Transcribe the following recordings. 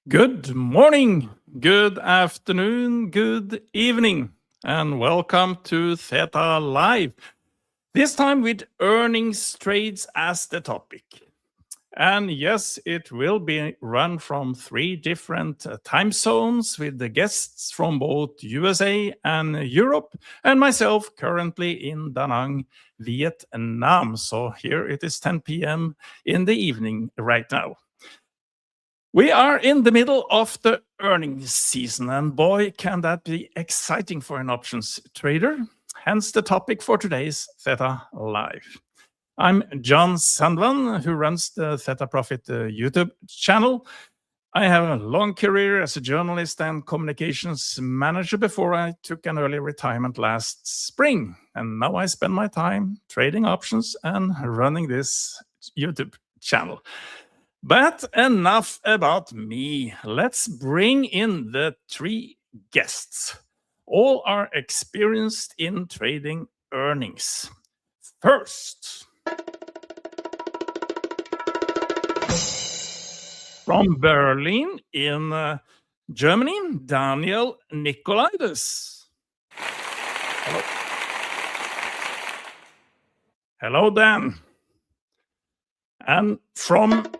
Good morning, good afternoon, good evening, and welcome to Theta Live. This time with earnings trades as the topic. And yes, it will be run from 3 different time zones with the guests from both USA and Europe, and myself currently in Da Nang, Vietnam. So here it is 10 p.m. in the evening right now. We are in the middle of the earnings season, and boy, can that be exciting for an options trader. Hence the topic for today's Theta Live. I'm John Sandvan, who runs the Theta Profit YouTube channel. I have a long career as a journalist and communications manager before I took an early retirement last spring. And now I spend my time trading options and running this YouTube channel. But enough about me. Let's bring in the 3 guests. All are experienced in trading earnings. First, from Berlin in Germany, Daniel Nikolaides. Hello. Hello, Dan. And from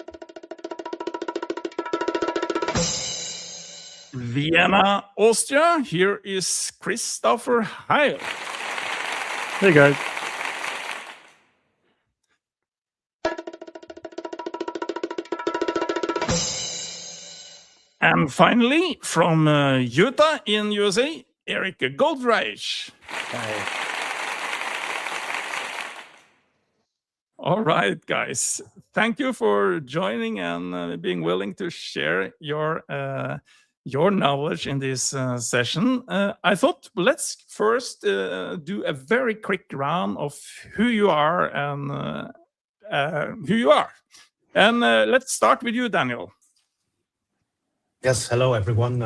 Vienna, Austria, here is Christopher Hejl. Hey guys. And finally, from Utah in USA, Eric Goldreich. Hi. All right, guys. Thank you for joining and being willing to share your knowledge in this session. I thought let's first do a very quick round of who you are and let's start with you, Daniel. Yes, hello everyone.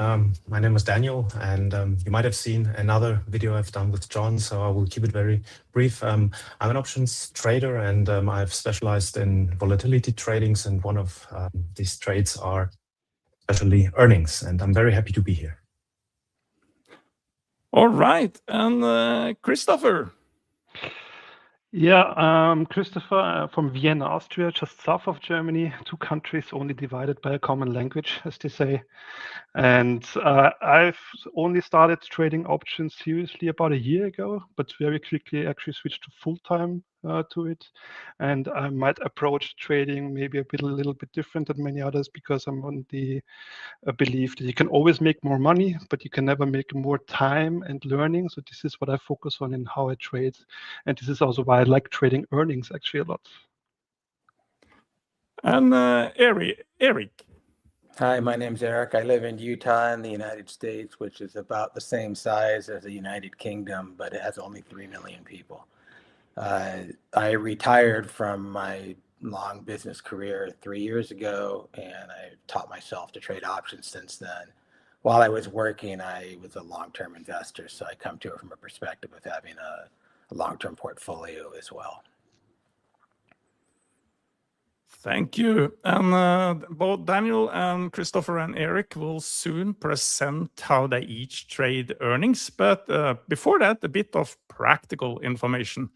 My name is Daniel, and you might have seen another video I've done with John, so I will keep it very brief. I'm an options trader, and I've specialized in volatility tradings, and one of these trades are especially earnings, and I'm very happy to be here. All right, and Christopher. Yeah, Christopher from Vienna, Austria, just south of Germany, 2 countries only divided by a common language, as they say. And I've only started trading options seriously about a year ago, but very quickly actually switched to full-time to it. And I might approach trading maybe a little bit different than many others, because I'm on the belief that you can always make more money, but you can never make more time and learning. So this is what I focus on in how I trade. And this is also why I like trading earnings actually a lot. And Eric. Hi, my name's Eric. I live in Utah in the United States, which is about the same size as the United Kingdom, but it has only 3 million people. I retired from my long business career 3 years ago, and I taught myself to trade options since then. While I was working, I was a long-term investor, so I come to it from a perspective of having a long-term portfolio as well. Thank you. And both Daniel and Christopher and Eric will soon present how they each trade earnings. But before that, a bit of practical information.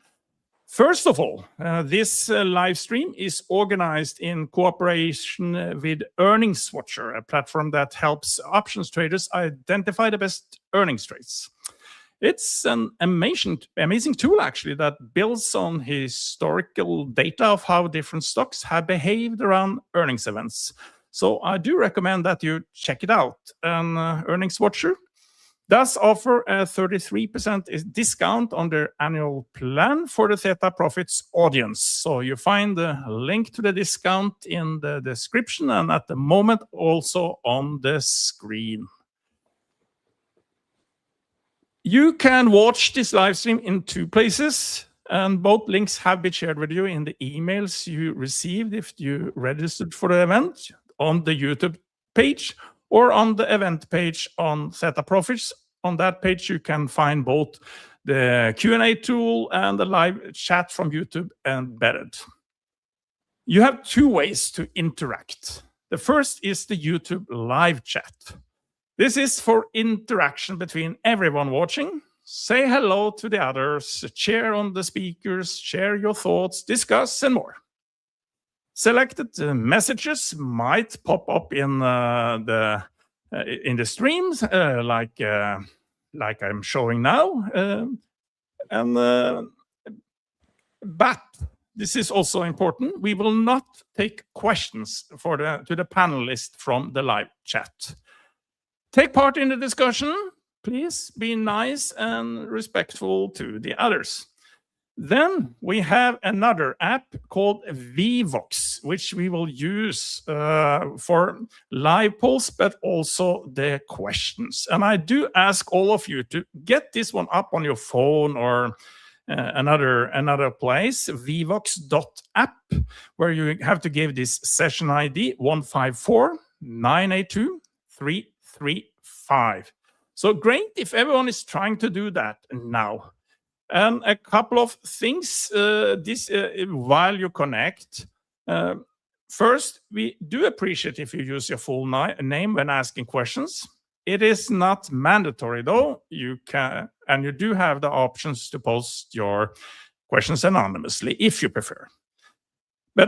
First of all, this live stream is organized in cooperation with Earnings Watcher, a platform that helps options traders identify the best earnings trades. It's an amazing tool, actually, that builds on historical data of how different stocks have behaved around earnings events. So I do recommend that you check it out. And Earnings Watcher does offer a 33% discount on their annual plan for the Theta Profits audience. So you find the link to the discount in the description and at the moment also on the screen. You can watch this live stream in 2 places, and both links have been shared with you in the emails you received if you registered for the event on the YouTube page or on the event page on Theta Profits. On that page, you can find both the Q&A tool and the live chat from YouTube embedded. You have 2 ways to interact. The first is the YouTube live chat. This is for interaction between everyone watching. Say hello to the others, cheer on the speakers, share your thoughts, discuss, and more. Selected messages might pop up in the streams, like I'm showing now, but this is also important. We will not take questions to the panelist from the live chat. Take part in the discussion. Please be nice and respectful to the others. Then we have another app called Vvox, which we will use for live polls, but also the questions. And I do ask all of you to get this one up on your phone or another place, vvox.app, where you have to give this session ID 154-982-335. So great if everyone is trying to do that now. And a couple of things while you connect. First, we do appreciate if you use your full name when asking questions. It is not mandatory though. You can, and you do have the options to post your questions anonymously if you prefer.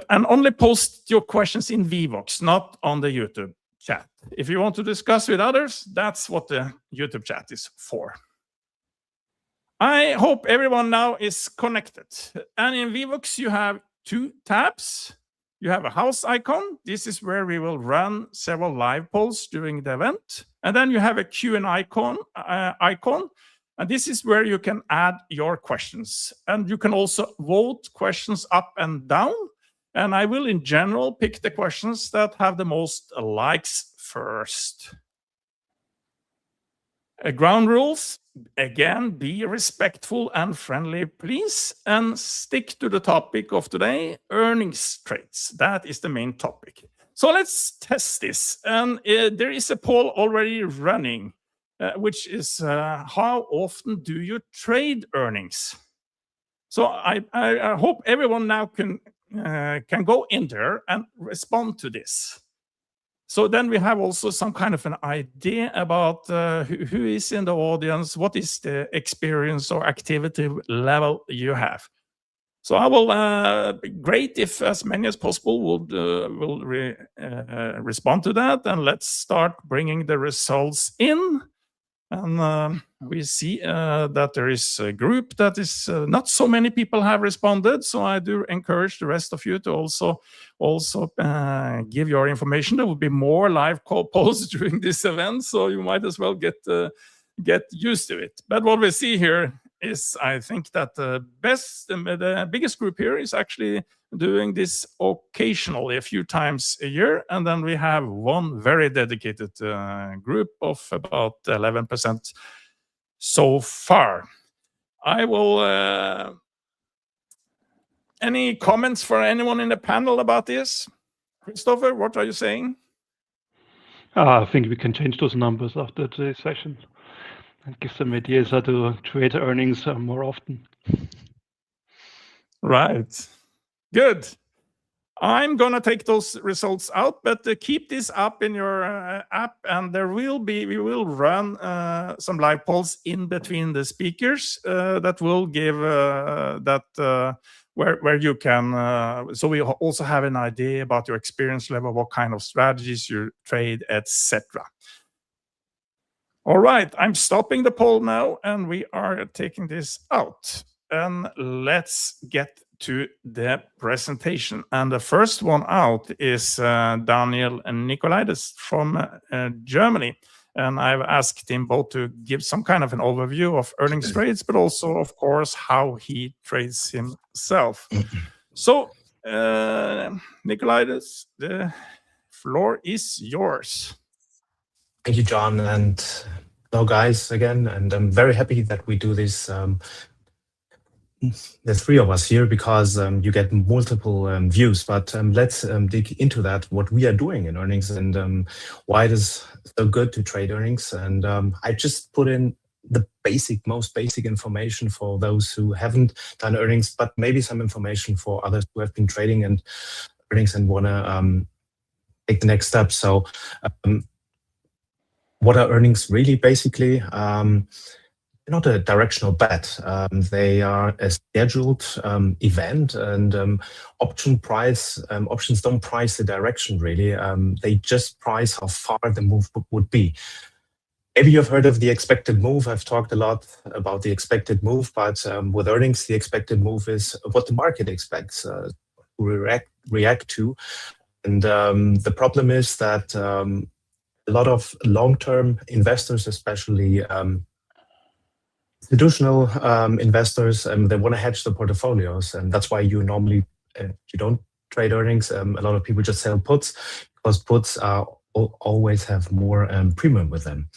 And only post your questions in Vvox, not on the YouTube chat. If you want to discuss with others, that's what the YouTube chat is for. I hope everyone now is connected. And in Vvox, you have two tabs. You have a house icon. This is where we will run several live polls during the event. And then you have a Q&A icon. And this is where you can add your questions. And you can also vote questions up and down. And I will, in general, pick the questions that have the most likes first. Ground rules, again, be respectful and friendly, please, and stick to the topic of today, earnings trades. That is the main topic. So let's test this. And there is a poll already running, which is how often do you trade earnings? So I hope everyone now can go in there and respond to this. So then we have also some kind of an idea about who is in the audience, what is the experience or activity level you have. So I will, great if as many as possible will respond to that, and let's start bringing the results in. And we see that there is a group that is not so many people have responded. So I do encourage the rest of you to also give your information. There will be more live polls during this event, so you might as well get used to it. But what we see here is, I think that the biggest group here is actually doing this occasionally a few times a year. And then we have one very dedicated group of about 11% so far. I will, any comments for anyone in the panel about this? Christopher, what are you saying? I think we can change those numbers after today's session and give some ideas how to trade earnings more often. Right. Good. I'm going to take those results out, but keep this up in your app, and we will run some live polls in between the speakers that will give where you can, so we also have an idea about your experience level, what kind of strategies you trade, etc. All right, I'm stopping the poll now, and we are taking this out. And let's get to the presentation. And the first one out is Daniel and Nikolaides from Germany. And I've asked him both to give some kind of an overview of earnings trades, but also, of course, how he trades himself. So, Nikolaides, the floor is yours. Thank you, John. And hello, guys, again. And I'm very happy that we do this, the three of us here, because you get multiple views. But let's dig into that, what we are doing in earnings, and why it is so good to trade earnings. And I just put in the most basic information for those who haven't done earnings, but maybe some information for others who have been trading and earnings and want to take the next step. So what are earnings really? Basically, not a directional bet. They are a scheduled event, and options don't price the direction really. They just price how far the move would be. Maybe you've heard of the expected move. I've talked a lot about the expected move, but with earnings, the expected move is what the market expects to react to. And the problem is that a lot of long-term investors, especially institutional investors, they want to hedge the portfolios, and that's why you normally you don't trade earnings. A lot of people just sell puts because puts always have more premium with them.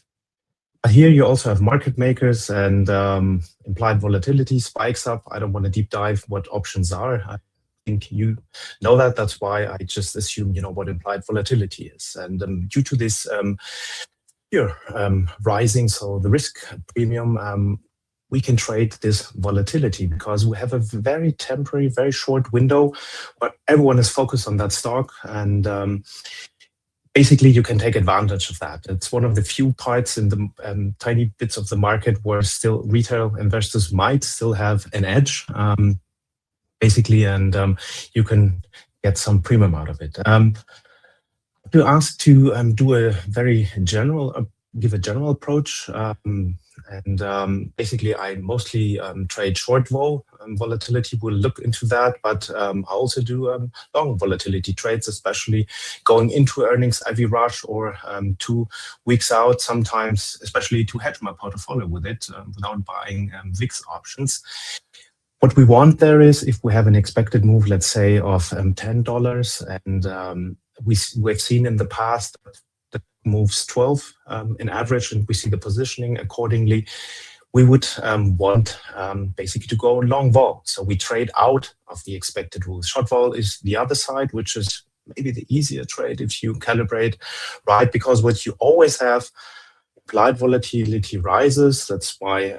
But here you also have market makers, and implied volatility spikes up. I don't want to deep dive what options are. I think you know that. That's why I just assume you know what implied volatility is. And due to this rising, so the risk premium, we can trade this volatility because we have a very temporary, very short window where everyone is focused on that stock, and basically you can take advantage of that. It's one of the few parts in the tiny bits of the market where still retail investors might still have an edge, basically, and you can get some premium out of it. You asked to do a very general, give a general approach, and basically I mostly trade short volatility. We'll look into that, but I also do long volatility trades, especially going into earnings IV rush or 2 weeks out sometimes, especially to hedge my portfolio with it without buying VIX options. What we want there is if we have an expected move, let's say of $10, and we've seen in the past that moves 12 in average, and we see the positioning accordingly. We would want basically to go long vol. So we trade out of the expected rules. Short vol is the other side, which is maybe the easier trade if you calibrate right, because what you always have, implied volatility rises. That's why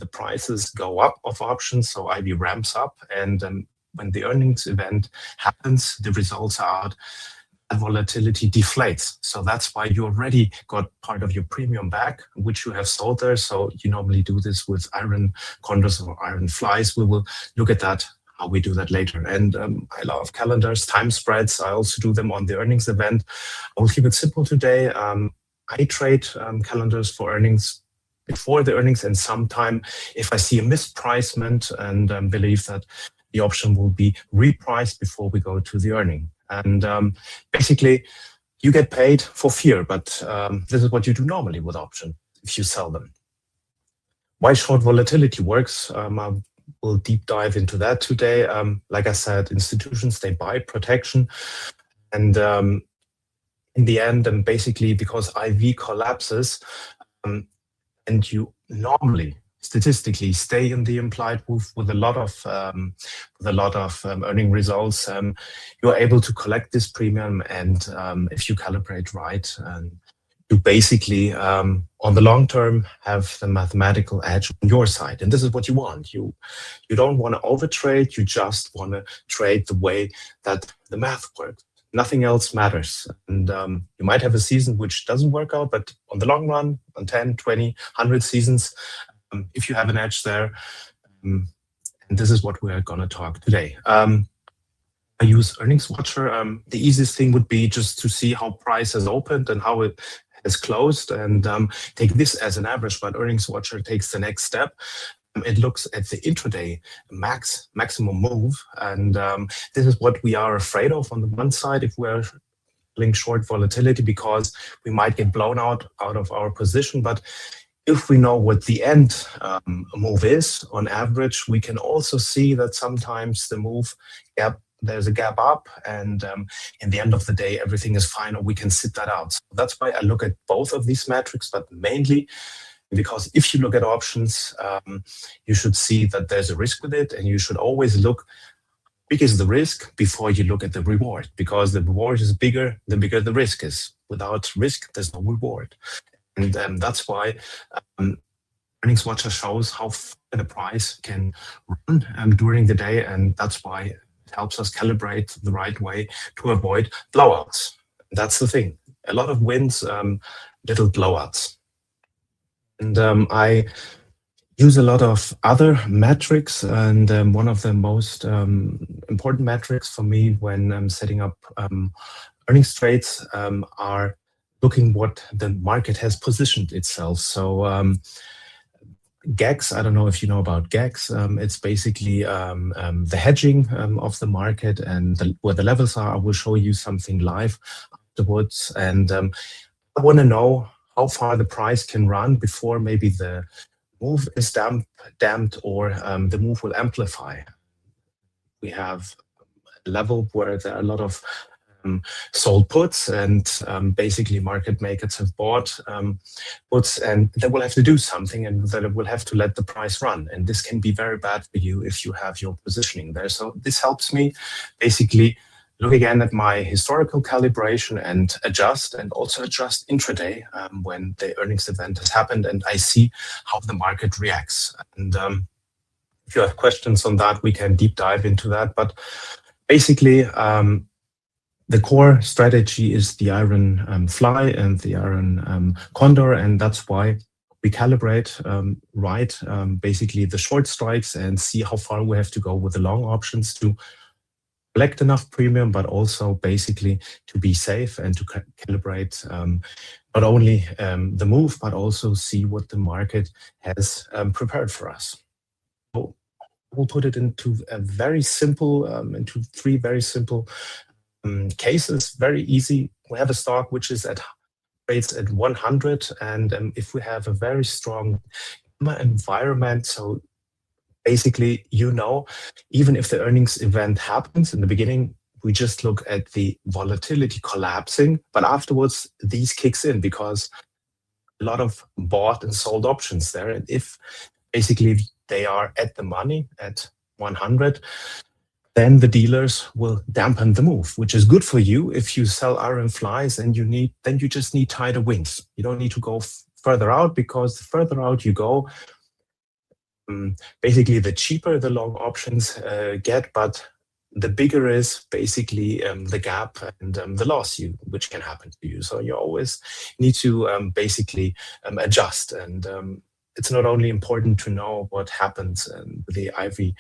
the prices go up of options. So IV ramps up, and when the earnings event happens, the results are out. Volatility deflates. So that's why you already got part of your premium back, which you have sold there. So you normally do this with iron condors or iron flies. We will look at that, how we do that later. And I love calendars, time spreads. I also do them on the earnings event. I will keep it simple today. I trade calendars for earnings before the earnings, and sometime if I see a mispricement and believe that the option will be repriced before we go to the earning. And basically, you get paid for fear, but this is what you do normally with options if you sell them. Why short volatility works, I will deep dive into that today. Like I said, institutions, they buy protection, and in the end, and basically because IV collapses, and you normally statistically stay in the implied move with a lot of earning results, you're able to collect this premium, and if you calibrate right, you basically on the long term have the mathematical edge on your side, and this is what you want. You don't want to overtrade, you just want to trade the way that the math works. Nothing else matters. And you might have a season which doesn't work out, but on the long run, on 10, 20, 100 seasons, if you have an edge there, and this is what we're going to talk today. I use Earnings Watcher. The easiest thing would be just to see how price has opened and how it has closed, and take this as an average, but Earnings Watcher takes the next step. It looks at the intraday maximum move, and this is what we are afraid of on the one side if we're playing short volatility, because we might get blown out of our position. But if we know what the end move is on average, we can also see that sometimes the move gap, there's a gap up, and in the end of the day, everything is fine, or we can sit that out. So that's why I look at both of these metrics, but mainly because if you look at options, you should see that there's a risk with it, and you should always look big is the risk before you look at the reward, because the reward is bigger the bigger the risk is. Without risk, there's no reward. And that's why Earnings Watcher shows how far the price can run during the day, and that's why it helps us calibrate the right way to avoid blowouts. That's the thing. A lot of wins, little blowouts. And I use a lot of other metrics, and one of the most important metrics for me when I'm setting up earnings trades are looking what the market has positioned itself. So GAGs, I don't know if you know about GAGs. It's basically the hedging of the market and where the levels are. I will show you something live afterwards. And I want to know how far the price can run before maybe the move is damped or the move will amplify. We have a level where there are a lot of sold puts, and basically market makers have bought puts, and they will have to do something, and they will have to let the price run. And this can be very bad for you if you have your positioning there. So this helps me basically look again at my historical calibration and also adjust intraday when the earnings event has happened, and I see how the market reacts. And if you have questions on that, we can deep dive into that. But basically, the core strategy is the iron fly and the iron condor, and that's why we calibrate basically the short strikes and see how far we have to go with the long options to collect enough premium, but also basically to be safe and to calibrate not only the move, but also see what the market has prepared for us. So we'll put it into a very simple, into three very simple cases, very easy. We have a stock which is trades at 100, and if we have a very strong environment, so basically, even if the earnings event happens in the beginning, we just look at the volatility collapsing, but afterwards these kicks in because a lot of bought and sold options there, and if basically they are at the money at 100, then the dealers will dampen the move, which is good for you if you sell iron flies, and then you just need tighter wings. You don't need to go further out, because the further out you go, basically the cheaper the long options get, but the bigger is basically the gap and the loss which can happen to you. So you always need to basically adjust, and it's not only important to know what happens with the IV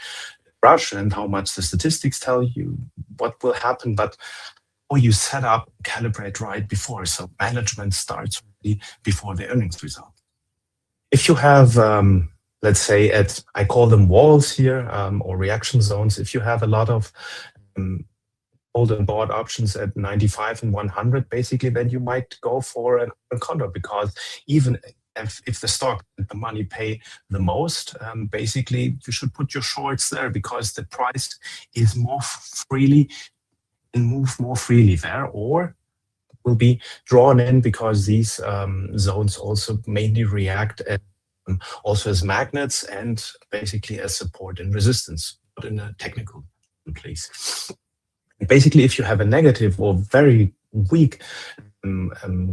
brush and how much the statistics tell you what will happen, but how you set up, calibrate right before. So management starts really before the earnings result. If you have, let's say, I call them walls here, or reaction zones, if you have a lot of hold and bought options at 95 and 100, basically, then you might go for a condor, because even if the stock and the money pay the most, basically you should put your shorts there, because the price is more freely and move more freely there, or will be drawn in, because these zones also mainly react also as magnets and basically as support and resistance, but in a technical place. Basically, if you have a negative or very weak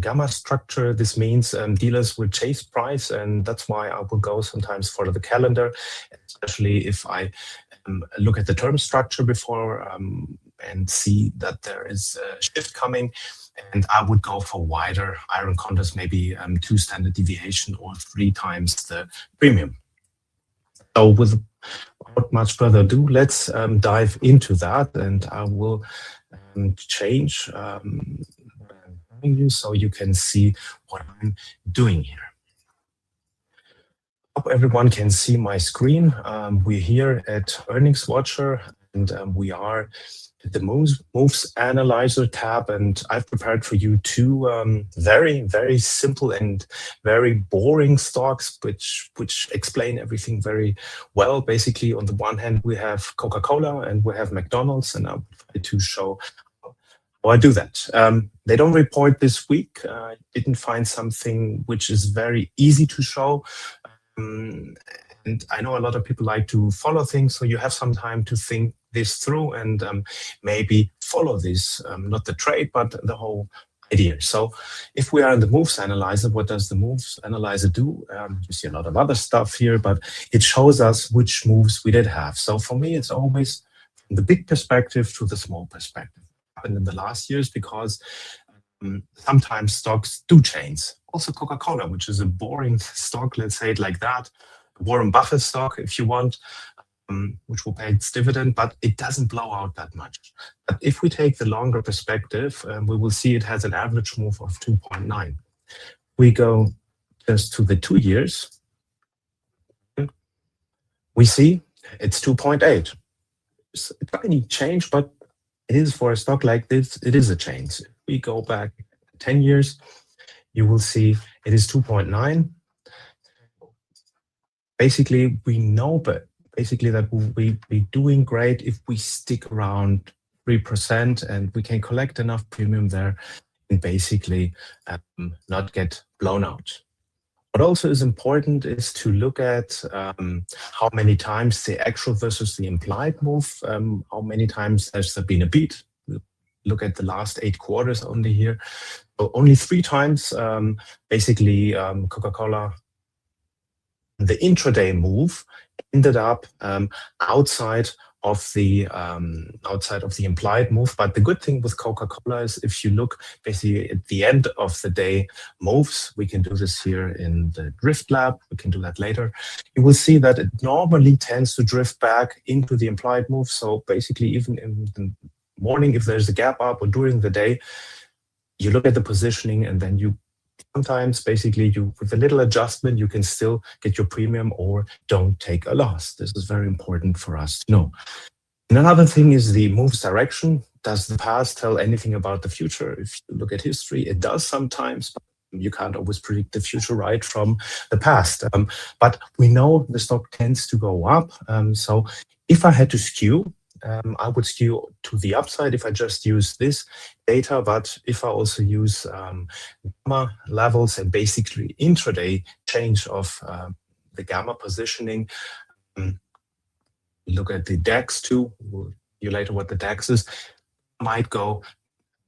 gamma structure, this means dealers will chase price, and that's why I will go sometimes for the calendar, especially if I look at the term structure before and see that there is a shift coming, and I would go for wider iron condors, maybe 2 standard deviation or 3 times the premium. So without much further ado, let's dive into that, and I will change you so you can see what I'm doing here. Hope everyone can see my screen. We're here at Earnings Watcher, and we are at the Moves Analyzer tab, and I've prepared for you 2 very, very simple and very boring stocks, which explain everything very well. Basically, on the one hand, we have Coca-Cola and we have McDonald's, and I'll try to show how I do that. They don't report this week. I didn't find something which is very easy to show. And I know a lot of people like to follow things, so you have some time to think this through and maybe follow this, not the trade, but the whole idea. So if we are in the Moves Analyzer, what does the Moves Analyzer do? You see a lot of other stuff here, but it shows us which moves we did have. So for me, it's always from the big perspective to the small perspective. Happened in the last years, because sometimes stocks do change. Also Coca-Cola, which is a boring stock, let's say it like that. Warren Buffett stock, if you want, which will pay its dividend, but it doesn't blow out that much. But if we take the longer perspective, we will see it has an average move of 2.9. We go just to the 2 years, we see it's 2.8. It's a tiny change, but it is for a stock like this, it is a change. If we go back 10 years, you will see it is 2.9. Basically, we know, but basically that we'll be doing great if we stick around 3% and we can collect enough premium there and basically not get blown out. What also is important is to look at how many times the actual versus the implied move, how many times has there been a beat. Look at the last 8 quarters only here. So only 3 times, basically Coca-Cola, the intraday move ended up outside of the implied move. But the good thing with Coca-Cola is if you look basically at the end of the day moves, we can do this here in the drift lab, we can do that later. You will see that it normally tends to drift back into the implied move. So basically even in the morning, if there's a gap up or during the day, you look at the positioning and then you sometimes basically you with a little adjustment you can still get your premium or don't take a loss. This is very important for us to know. And another thing is the move's direction. Does the past tell anything about the future? If you look at history, it does sometimes, but you can't always predict the future right from the past. But we know the stock tends to go up. So if I had to skew, I would skew to the upside if I just use this data, but if I also use gamma levels and basically intraday change of the gamma positioning, look at the DAX too, we'll see you later what the DAX is, might go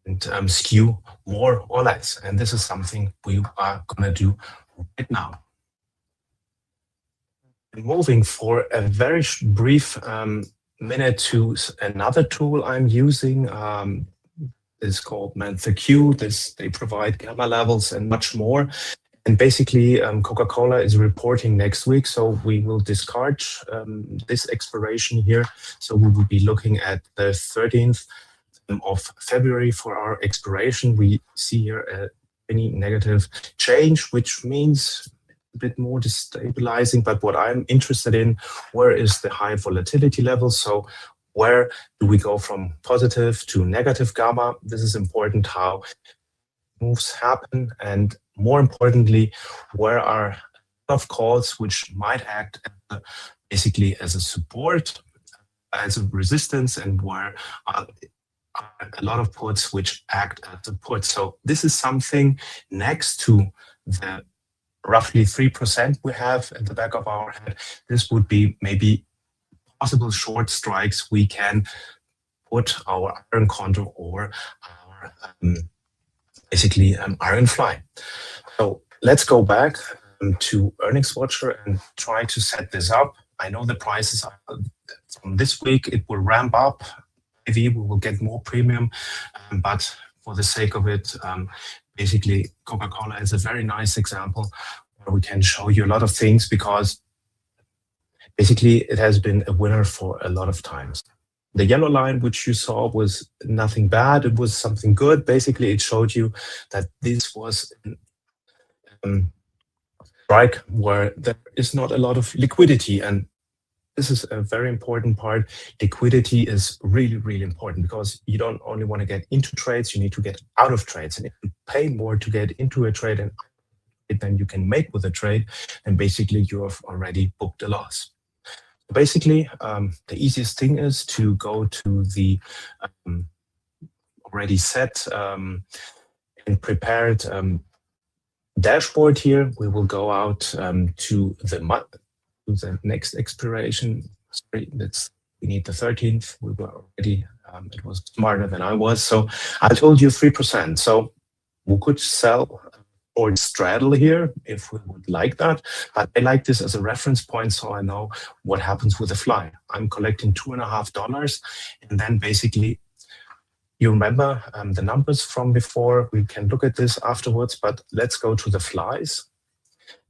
and skew more or less. And this is something we are going to do right now. Moving for a very brief minute to another tool I'm using. It's called ManTheQ. They provide gamma levels and much more. And basically, Coca-Cola is reporting next week, so we will discard this expiration here. So we will be looking at the 13th of February for our expiration. We see here any negative change, which means a bit more destabilizing. But what I'm interested in, where is the high volatility level? So where do we go from positive to negative gamma? This is important, how moves happen, and more importantly, where are a lot of calls which might act basically as a support, as a resistance, and where are a lot of puts which act as support. So this is something next to the roughly 3% we have at the back of our head. This would be maybe possible short strikes we can put our iron condor or our basically iron fly. So let's go back to Earnings Watcher and try to set this up. I know the prices are from this week, it will ramp up. Maybe we will get more premium, but for the sake of it, basically Coca-Cola is a very nice example where we can show you a lot of things because basically it has been a winner for a lot of times. The yellow line, which you saw, was nothing bad. It was something good. Basically, it showed you that this was a strike where there is not a lot of liquidity. And this is a very important part. Liquidity is really, really important because you don't only want to get into trades, you need to get out of trades. And if you pay more to get into a trade and than you can make with a trade, and basically you have already booked a loss. Basically, the easiest thing is to go to the already set and prepared dashboard here. We will go out to the next expiration. Sorry, we need the 13th. We were already, it was smarter than I was. So I told you 3%. So we could sell or straddle here if we would like that, but I like this as a reference point so I know what happens with the fly. I'm collecting $2.50, and then basically You remember the numbers from before. We can look at this afterwards, but let's go to the flies.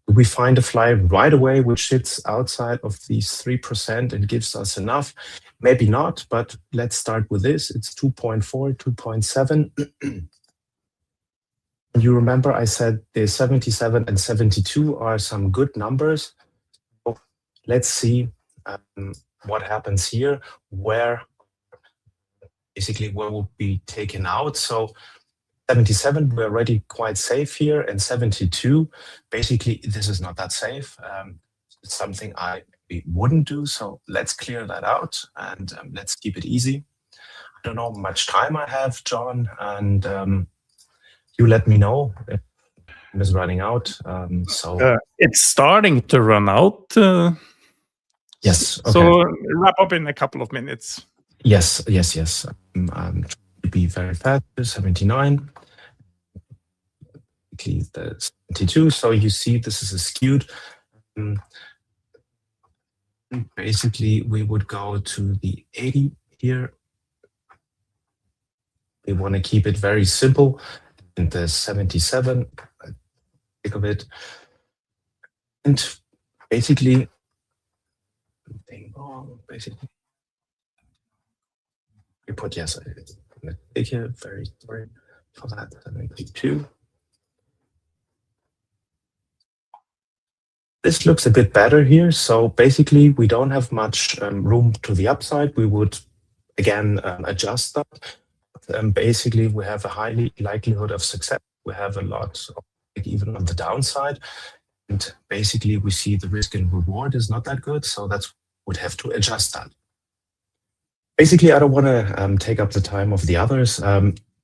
We find a fly right away which sits outside of these 3% and gives us enough. Maybe not, but let's start with this. It's 2.4, 2.7. You remember I said the 77 and 72 are some good numbers. So let's see what happens here, where basically what will be taken out. So 77, we're already quite safe here, and 72, basically, this is not that safe. It's something I wouldn't do, so let's clear that out, and let's keep it easy. I don't know how much time I have, John, and you let me know if time is running out. It's starting to run out. Yes. Okay. So wrap up in a couple of minutes. Yes. I'm trying to be very fast. 79. The 72. So you see, this is a skewed. Basically, we would go to the 80 here. We want to keep it very simple. And the 77, think of it. And basically, we put yes. Take here. Very sorry for that. And click 2. This looks a bit better here. So basically, we don't have much room to the upside. We would again adjust that. Basically, we have a high likelihood of success. We have a lot of, even on the downside. And basically, we see the risk and reward is not that good. So that's would have to adjust that. Basically, I don't want to take up the time of the others.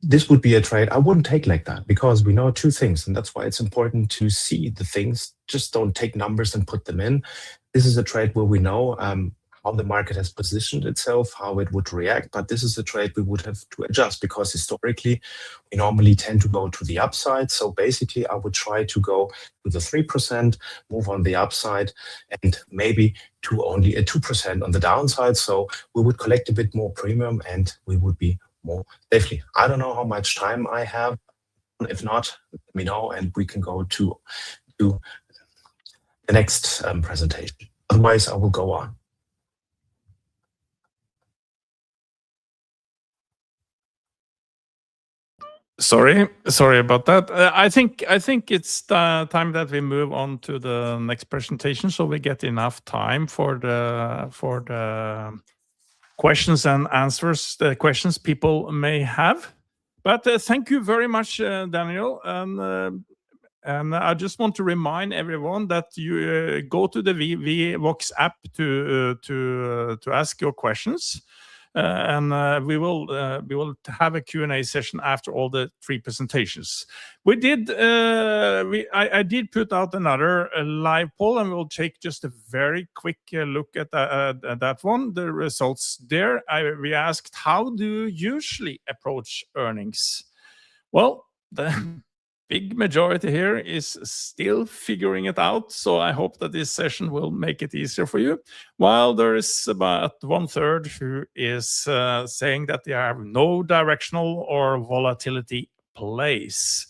This would be a trade I wouldn't take like that, because we know two things, and that's why it's important to see the things. Just don't take numbers and put them in. This is a trade where we know how the market has positioned itself, how it would react, but this is a trade we would have to adjust, because historically we normally tend to go to the upside. So basically I would try to go to the 3%, move on the upside, and maybe to only a 2% on the downside. So we would collect a bit more premium and we would be more safely. I don't know how much time I have. If not, let me know and we can go to the next presentation. Otherwise, I will go on. Sorry about that. I think it's the time that we move on to the next presentation, so we get enough time for the questions and answers, the questions people may have. But thank you very much, Daniel. And I just want to remind everyone that you go to the VVox app to ask your questions. And we will have a Q&A session after all the 3 presentations. I did put out another live poll, and we'll take just a very quick look at that one. The results there. We asked, how do you usually approach earnings? Well, the big majority here is still figuring it out, so I hope that this session will make it easier for you. While there is about 1/3 who is saying that they have no directional or volatility plays.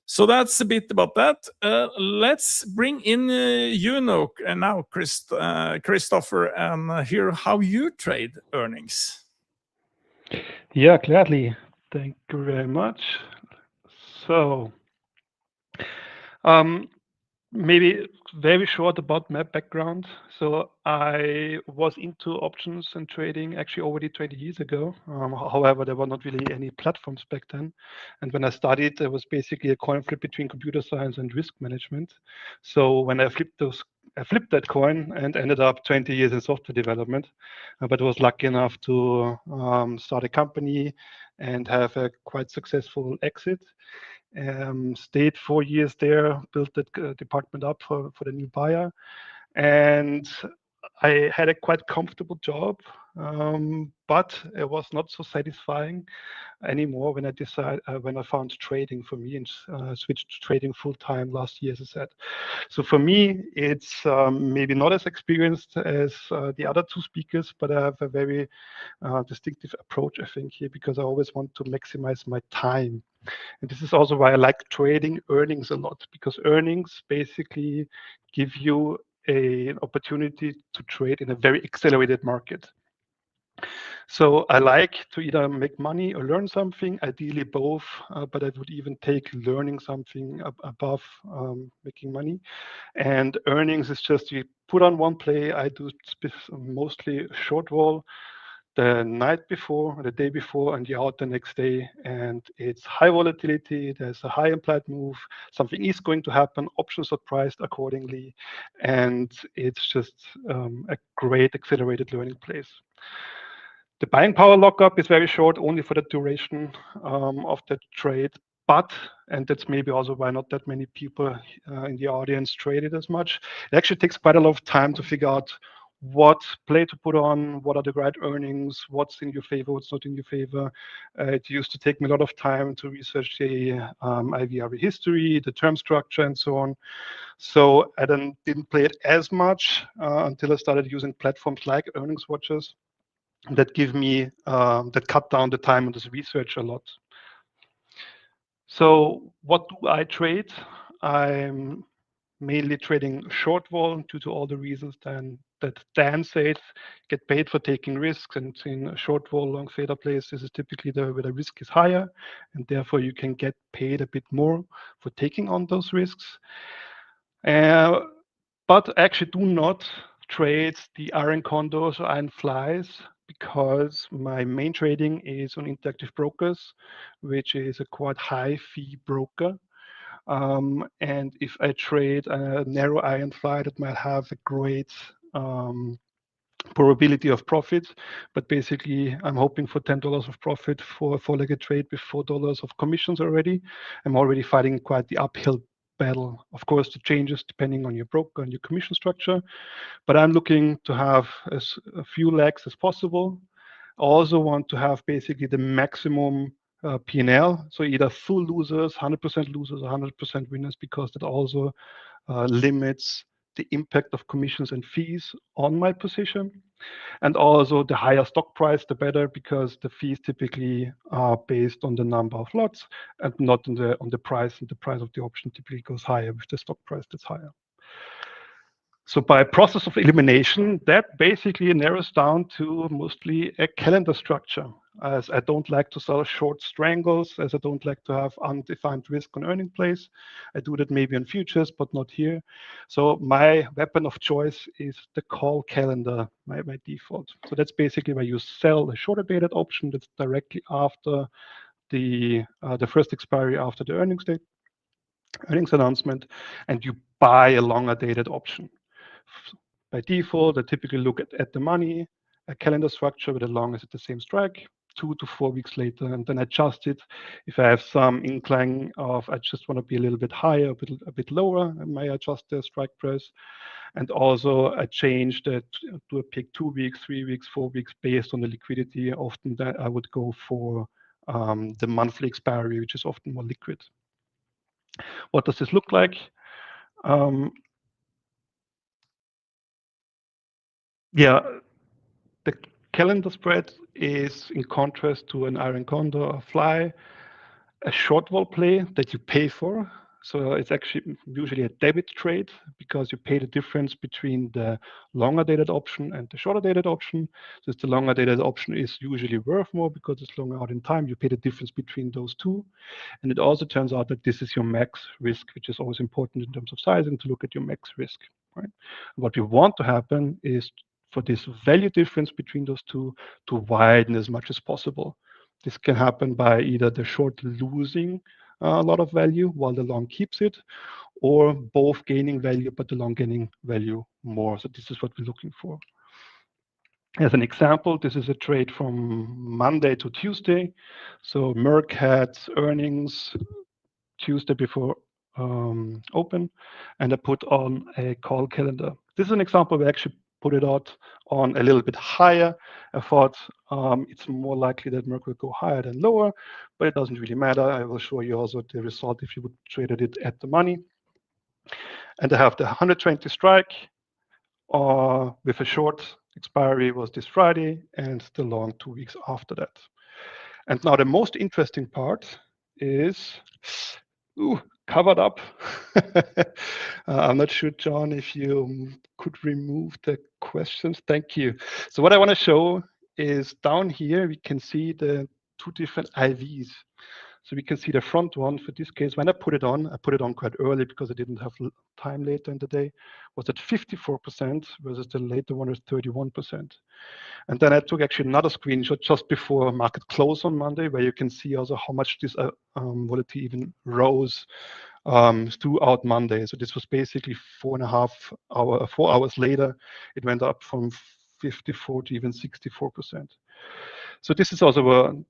So that's a bit about that. Let's bring in you now, Christopher, and hear how you trade earnings. Yeah, gladly. Thank you very much. So, maybe very short about my background. So I was into options and trading actually already 20 years ago. However, there were not really any platforms back then. And when I studied, it was basically a coin flip between computer science and risk management. So when I flipped that coin and ended up 20 years in software development, but was lucky enough to start a company and have a quite successful exit. Stayed 4 years there, built that department up for the new buyer. And I had a quite comfortable job, but it was not so satisfying anymore when I found trading for me and switched to trading full time last year, as I said. So for me, it's maybe not as experienced as the other two speakers, but I have a very distinctive approach, I think, here, because I always want to maximize my time. And this is also why I like trading earnings a lot, because earnings basically give you an opportunity to trade in a very accelerated market. So I like to either make money or learn something, ideally both, but I would even take learning something above making money. And earnings is just you put on one play. I do mostly short vol the night before, the day before, and you're out the next day. And it's high volatility. There's a high implied move. Something is going to happen. Options are priced accordingly. And it's just a great accelerated learning place. The buying power lockup is very short, only for the duration of the trade. But, and that's maybe also why not that many people in the audience trade it as much, it actually takes quite a lot of time to figure out what play to put on, what are the right earnings, what's in your favor, what's not in your favor. It used to take me a lot of time to research the IVR history, the term structure, and so on. So I then didn't play it as much until I started using platforms like Earnings Watchers that give me that cut down the time on this research a lot. So what do I trade? I'm mainly trading short vol due to all the reasons that Dan said. Get paid for taking risks, and in short vol long theta plays, this is typically where the risk is higher, and therefore you can get paid a bit more for taking on those risks. But I actually do not trade the iron condors or iron flies, because my main trading is on Interactive Brokers, which is a quite high fee broker. And if I trade a narrow iron fly, that might have a great probability of profit, but basically I'm hoping for $10 of profit for a four-legged trade with $4 of commissions already. I'm already fighting quite the uphill battle. Of course, the changes depending on your broker and your commission structure, but I'm looking to have as a few legs as possible. I also want to have basically the maximum P&L, so either full losers, 100% losers, or 100% winners, because that also limits the impact of commissions and fees on my position. And also the higher stock price, the better, because the fees typically are based on the number of lots and not on the price, and the price of the option typically goes higher with the stock price that's higher. So by process of elimination, that basically narrows down to mostly a calendar structure, as I don't like to sell short strangles, as I don't like to have undefined risk on earning plays. I do that maybe on futures, but not here. So my weapon of choice is the call calendar, my default. So that's basically where you sell a shorter dated option that's directly after the first expiry after the earnings announcement, and you buy a longer dated option. By default, I typically look at the money, a calendar structure with as long as it's the same strike, 2 to 4 weeks later, and then adjust it. If I have some incline of I just want to be a little bit higher, a bit lower, I may adjust the strike price. And also I change that to a pick 2 weeks, 3 weeks, 4 weeks based on the liquidity. Often that I would go for the monthly expiry, which is often more liquid. What does this look like? Yeah, the calendar spread is, in contrast to an iron condor or fly, a short vol play that you pay for. So it's actually usually a debit trade, because you pay the difference between the longer dated option and the shorter dated option. Since the longer dated option is usually worth more because it's longer out in time, you pay the difference between those two. And it also turns out that this is your max risk, which is always important in terms of sizing, to look at your max risk. Right? What we want to happen is for this value difference between those two to widen as much as possible. This can happen by either the short losing a lot of value while the long keeps it, or both gaining value but the long gaining value more. So this is what we're looking for. As an example, this is a trade from Monday to Tuesday. So Merck had earnings Tuesday before open, and I put on a call calendar. This is an example where I actually put it out on a little bit higher. I thought it's more likely that Merck will go higher than lower, but it doesn't really matter. I will show you also the result if you would traded it at the money. And I have the 120 strike with a short expiry was this Friday and the long 2 weeks after that. And now the most interesting part is covered up. I'm not sure, John, if you could remove the questions. Thank you. So what I want to show is down here, we can see the two different IVs. So we can see the front one for this case. When I put it on quite early because I didn't have time later in the day, was at 54% versus the later one is 31%. And then I took actually another screenshot just before market close on Monday, where you can see also how much this volatility even rose throughout Monday. So this was basically 4 hours later, it went up from 54 to even 64%. So this is also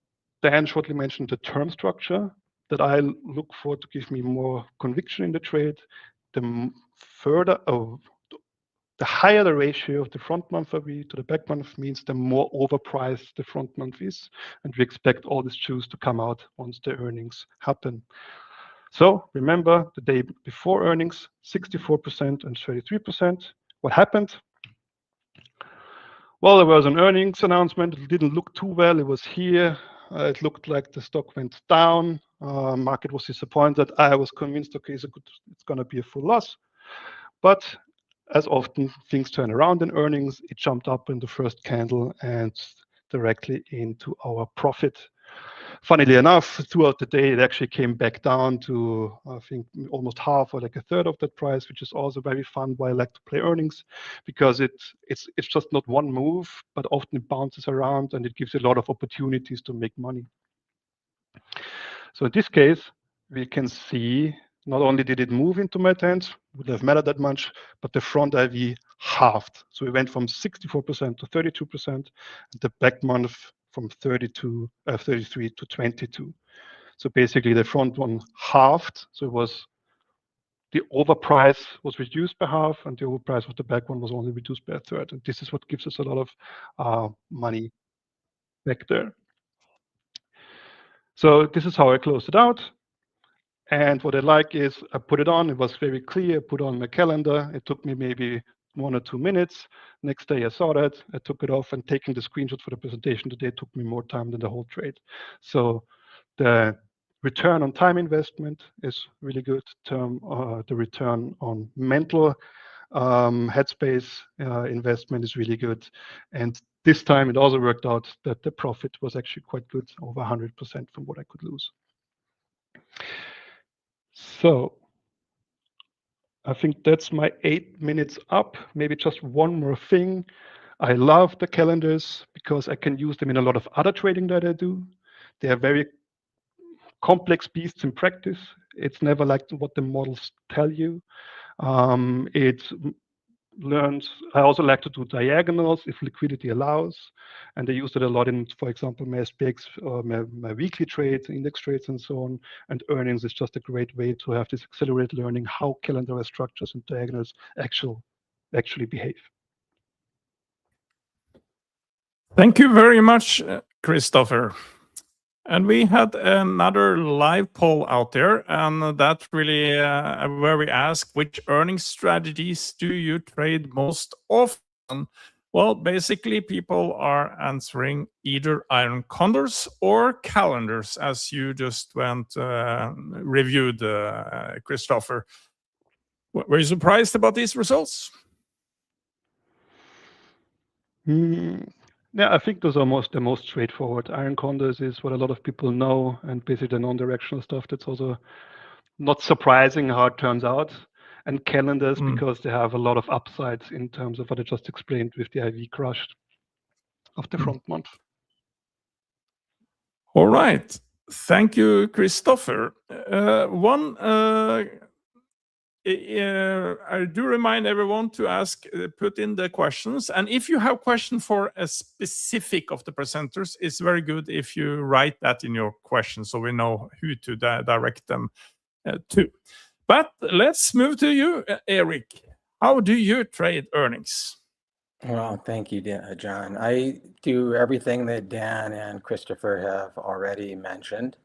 Dan shortly mentioned the term structure that I look for to give me more conviction in the trade. The higher the ratio of the front month IV to the back month means the more overpriced the front month is. And we expect all these juice to come out once the earnings happen. So remember the day before earnings, 64% and 33%. What happened? Well, there was an earnings announcement. It didn't look too well. It was here. It looked like the stock went down. Market was disappointed. I was convinced, okay, it's going to be a full loss. But as often things turn around in earnings, it jumped up in the first candle and directly into our profit. Funnily enough, throughout the day, it actually came back down to, I think, almost half or like a third of that price, which is also very fun why I like to play earnings, because it's just not one move, but often it bounces around and it gives you a lot of opportunities to make money. So in this case, we can see not only did it move into my hands, wouldn't have mattered that much, but the front IV halved. So we went from 64% to 32%, and the back month from 33 to 22. So basically the front one halved. So it was the overprice was reduced by half, and the overprice of the back one was only reduced by a third. And this is what gives us a lot of money back there. So this is how I closed it out. And what I like is I put it on. It was very clear. I put on my calendar. It took me maybe 1 or 2 minutes. Next day I saw that. I took it off, and taking the screenshot for the presentation today took me more time than the whole trade. So the return on time investment is really good. The return on mental headspace investment is really good. And this time it also worked out that the profit was actually quite good, over 100% from what I could lose. So I think that's my 8 minutes up. Maybe just one more thing. I love the calendars because I can use them in a lot of other trading that I do. They are very complex beasts in practice. It's never like what the models tell you. I also like to do diagonals if liquidity allows, and I use it a lot in, for example, my SPX or my weekly trades, index trades, and so on. And earnings is just a great way to have this accelerated learning how calendar structures and diagonals actually behave. Thank you very much, Christopher. And we had another live poll out there, and that's really where we ask, which earnings strategies do you trade most often? Well, basically, people are answering either iron condors or calendars, as you just reviewed, Christopher. Were you surprised about these results? Yeah, I think those are the most straightforward. Iron condors is what a lot of people know, and basically the non-directional stuff. That's also not surprising how it turns out. And calendars, because they have a lot of upsides in terms of what I just explained with the IV crush of the front month. All right. Thank you, Christopher. I do remind everyone to put in the questions. And if you have questions for a specific of the presenters, it's very good if you write that in your question so we know who to direct them to. But let's move to you, Eric. How do you trade earnings? Well, thank you, John. I do everything that Dan and Christopher have already mentioned,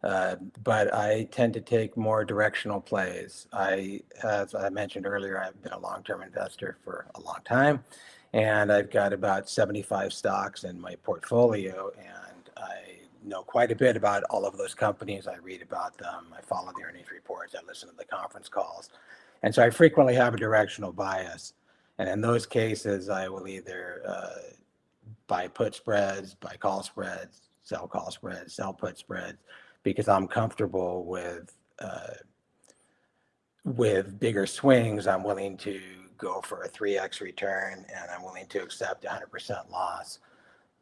but I tend to take more directional plays. As I mentioned earlier, I've been a long-term investor for a long time, and I've got about 75 stocks in my portfolio, and I know quite a bit about all of those companies. I read about them, I follow the earnings reports, I listen to the conference calls, and so I frequently have a directional bias. And in those cases, I will either buy put spreads, buy call spreads, sell call spreads, sell put spreads, because I'm comfortable with bigger swings. I'm willing to go for a 3x return, and I'm willing to accept 100% loss.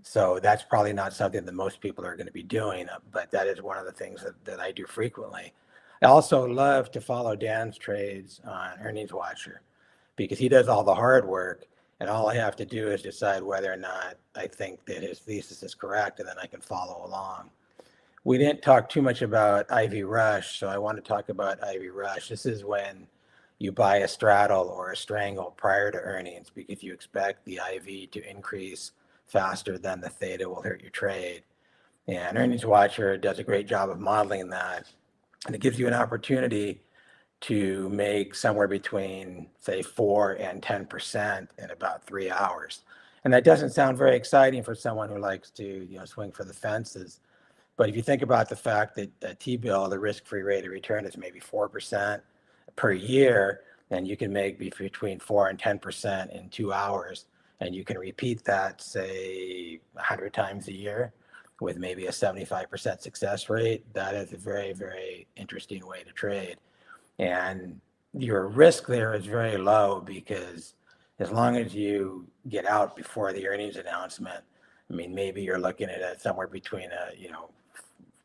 So that's probably not something that most people are going to be doing, but that is one of the things that I do frequently. I also love to follow Dan's trades on Earnings Watcher, because he does all the hard work, and all I have to do is decide whether or not I think that his thesis is correct, and then I can follow along. We didn't talk too much about Ivy Rush, so I want to talk about Ivy Rush. This is when you buy a straddle or a strangle prior to earnings because you expect the IV to increase faster than the theta will hurt your trade. And Earnings Watcher does a great job of modeling that, and it gives you an opportunity to make somewhere between, say, 4 and 10% in about 3 hours. And that doesn't sound very exciting for someone who likes to, swing for the fences. But if you think about the fact that a T-bill, the risk-free rate of return is maybe 4% per year, then you can make between 4 and 10% in 2 hours. And you can repeat that, say, 100 times a year with maybe a 75% success rate. That is a very, very interesting way to trade. And your risk there is very low, because as long as you get out before the earnings announcement, I mean, maybe you're looking at somewhere between a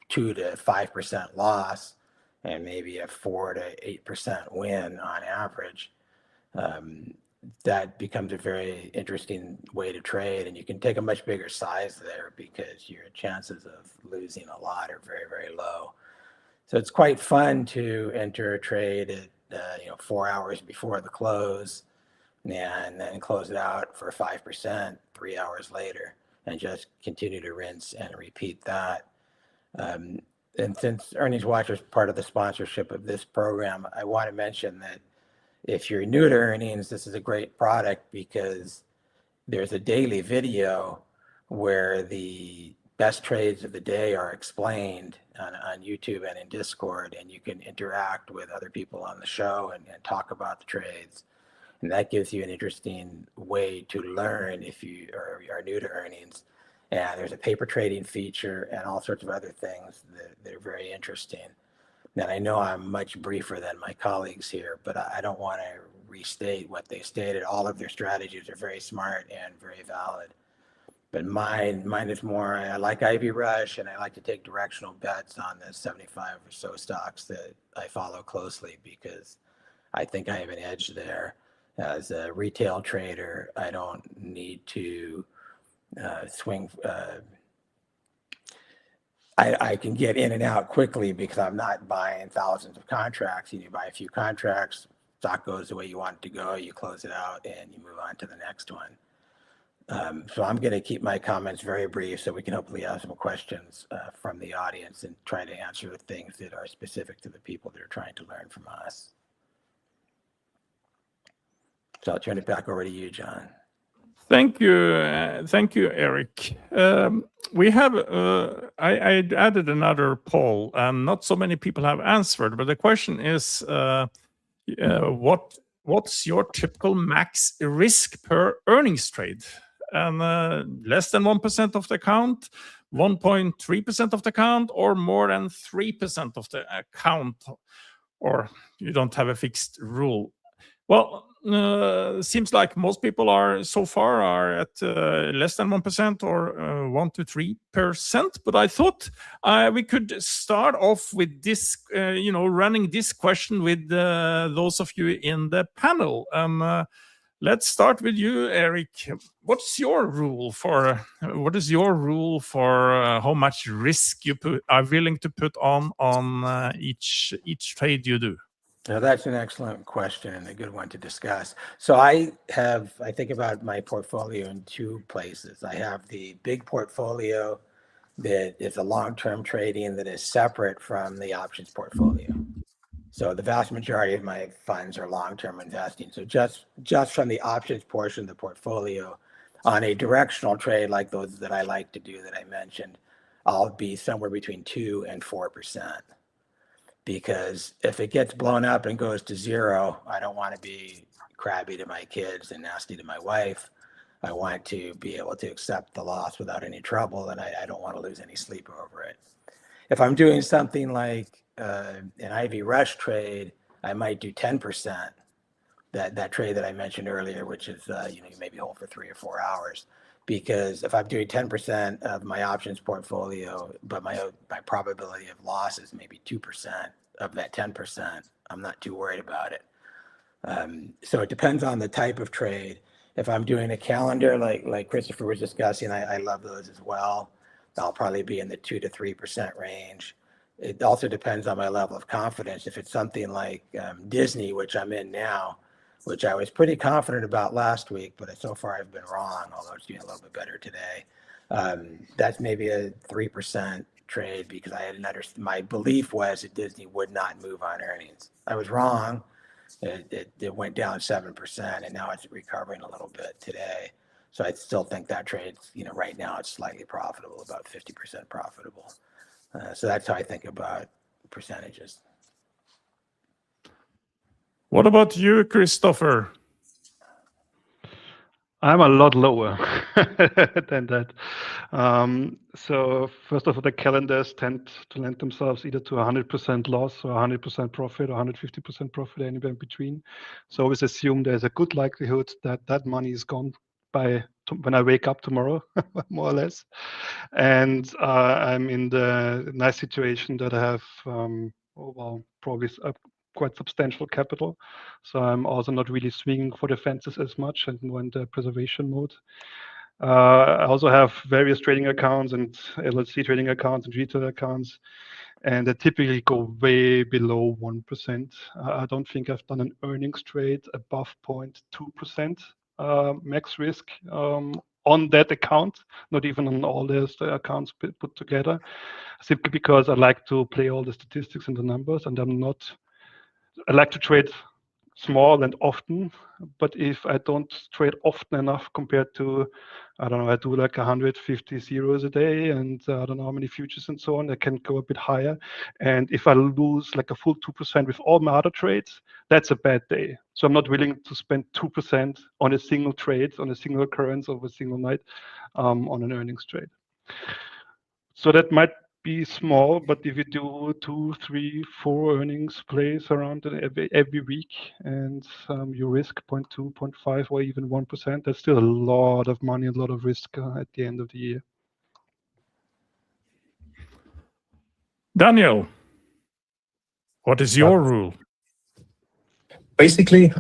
2 to 5% loss and maybe a 4 to 8% win on average. That becomes a very interesting way to trade, and you can take a much bigger size there because your chances of losing a lot are very, very low. So it's quite fun to enter a trade at 4 hours before the close, and then close it out for 5% 3 hours later, and just continue to rinse and repeat that. And since Earnings Watcher is part of the sponsorship of this program, I want to mention that if you're new to earnings, this is a great product, because there's a daily video where the best trades of the day are explained on YouTube and in Discord, and you can interact with other people on the show and talk about the trades. And that gives you an interesting way to learn if you are new to earnings. And there's a paper trading feature and all sorts of other things that are very interesting. And I know I'm much briefer than my colleagues here, but I don't want to restate what they stated. All of their strategies are very smart and very valid. But mine is more, I like Ivy Rush, and I like to take directional bets on the 75 or so stocks that I follow closely, because I think I have an edge there. As a retail trader, I don't need to swing. I can get in and out quickly because I'm not buying thousands of contracts. You buy a few contracts, stock goes the way you want it to go, you close it out, and you move on to the next one. So I'm going to keep my comments very brief so we can hopefully have some questions from the audience and try to answer the things that are specific to the people that are trying to learn from us. So I'll turn it back over to you, John. Thank you, Eric. We have I added another poll, and not so many people have answered. But the question is, what's your typical max risk per earnings trade? And less than 1% of the account, 1.3% of the account, or more than 3% of the account, or you don't have a fixed rule. Well, seems like most people are at less than 1% or 1 to 3%. But I thought we could start off with this, running this question with those of you in the panel. Let's start with you, Eric. What is your rule for how much risk you are willing to put on each trade you do? Now, that's an excellent question and a good one to discuss. So I think about my portfolio in two places. I have the big portfolio that is a long-term trading that is separate from the options portfolio. So the vast majority of my funds are long-term investing. So just from the options portion of the portfolio, on a directional trade like those that I like to do that I mentioned, I'll be somewhere between 2 and 4%. Because if it gets blown up and goes to zero, I don't want to be crabby to my kids and nasty to my wife. I want to be able to accept the loss without any trouble, and I don't want to lose any sleep over it. If I'm doing something like an IV rush trade, I might do 10%. That trade that I mentioned earlier, which is you maybe hold for 3 or 4 hours, because if I'm doing 10% of my options portfolio, but my probability of loss is maybe 2% of that 10%, I'm not too worried about it. So it depends on the type of trade. If I'm doing a calendar like Christopher was discussing, I love those as well. I'll probably be in the 2 to 3% range. It also depends on my level of confidence. If it's something like Disney, which I'm in now, which I was pretty confident about last week, but so far I've been wrong, although it's doing a little bit better today. That's maybe a 3% trade because I had my belief was that Disney would not move on earnings. I was wrong. It went down 7%, and now it's recovering a little bit today. So I still think that trade, right now it's slightly profitable, about 50% profitable. So that's how I think about percentages. What about you, Christopher? I'm a lot lower than that. So first of all, the calendars tend to lend themselves either to 100% loss or 100% profit or 150% profit, anywhere in between. So always assume there's a good likelihood that that money is gone by when I wake up tomorrow, more or less. And I'm in the nice situation that I have, probably quite substantial capital. So I'm also not really swinging for the fences as much and more in the preservation mode. I also have various trading accounts and LLC trading accounts and retail accounts, and they typically go way below 1%. I don't think I've done an earnings trade above 0.2% max risk on that account, not even on all the accounts put together, simply because I like to play all the statistics and the numbers, and I like to trade small and often, but if I don't trade often enough compared to, I don't know, I do like 150 zeros a day, and I don't know how many futures and so on, I can go a bit higher. And if I lose like a full 2% with all my other trades, that's a bad day. So I'm not willing to spend 2% on a single trade, on a single occurrence of a single night, on an earnings trade. So that might be small, but if you do 2, 3, 4 earnings plays around every week, and you risk 0.2, 0.5, or even 1%, that's still a lot of money, a lot of risk at the end of the year. Daniel, what is your rule? Basically,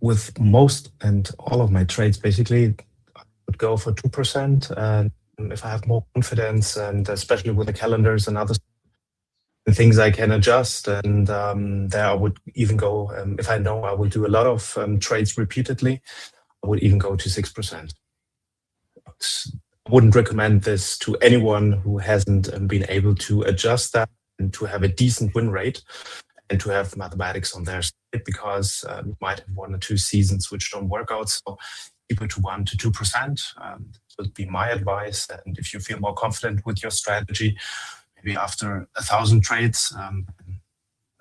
with most and all of my trades, basically, I would go for 2%. And if I have more confidence, and especially with the calendars and other things I can adjust, and there I would even go, if I know I will do a lot of trades repeatedly, I would even go to 6%. I wouldn't recommend this to anyone who hasn't been able to adjust that and to have a decent win rate and to have mathematics on their side, because you might have 1 or 2 seasons which don't work out. So keep it to 1 to 2%. Would be my advice. And if you feel more confident with your strategy, maybe after 1,000 trades,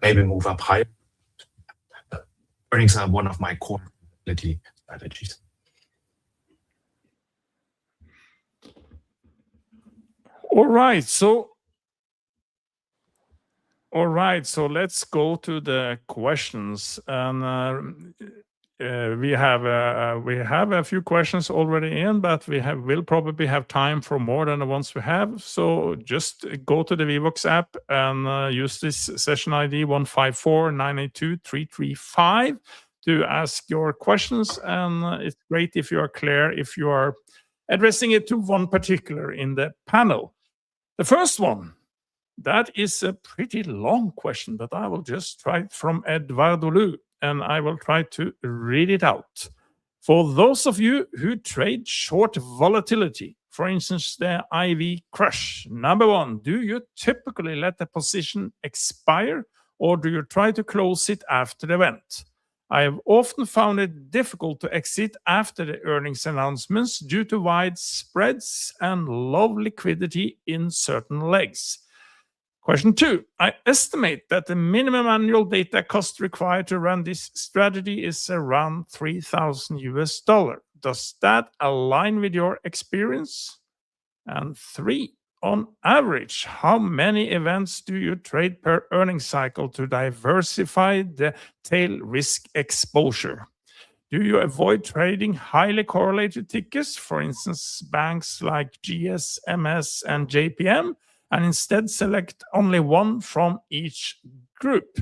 maybe move up higher. Earnings are one of my core strategies. All right, so let's go to the questions. And we have a few questions already in, but we'll probably have time for more than the ones we have. So just go to the Vivox app and use this session ID 154982335 to ask your questions. And it's great if you are clear, if you are addressing it to one particular in the panel. The first one, That is a pretty long question, but I will just try it from Eduardo Lu, and I will try to read it out. For those of you who trade short volatility, for instance, the IV crush, number one, do you typically let the position expire or do you try to close it after the event? I have often found it difficult to exit after the earnings announcements due to wide spreads and low liquidity in certain legs. Question 2. I estimate that the minimum annual data cost required to run this strategy is around $3,000. Does that align with your experience? And 3. On average, how many events do you trade per earnings cycle to diversify the tail risk exposure? Do you avoid trading highly correlated tickers, for instance, banks like GS, MS, and JPM, and instead select only one from each group?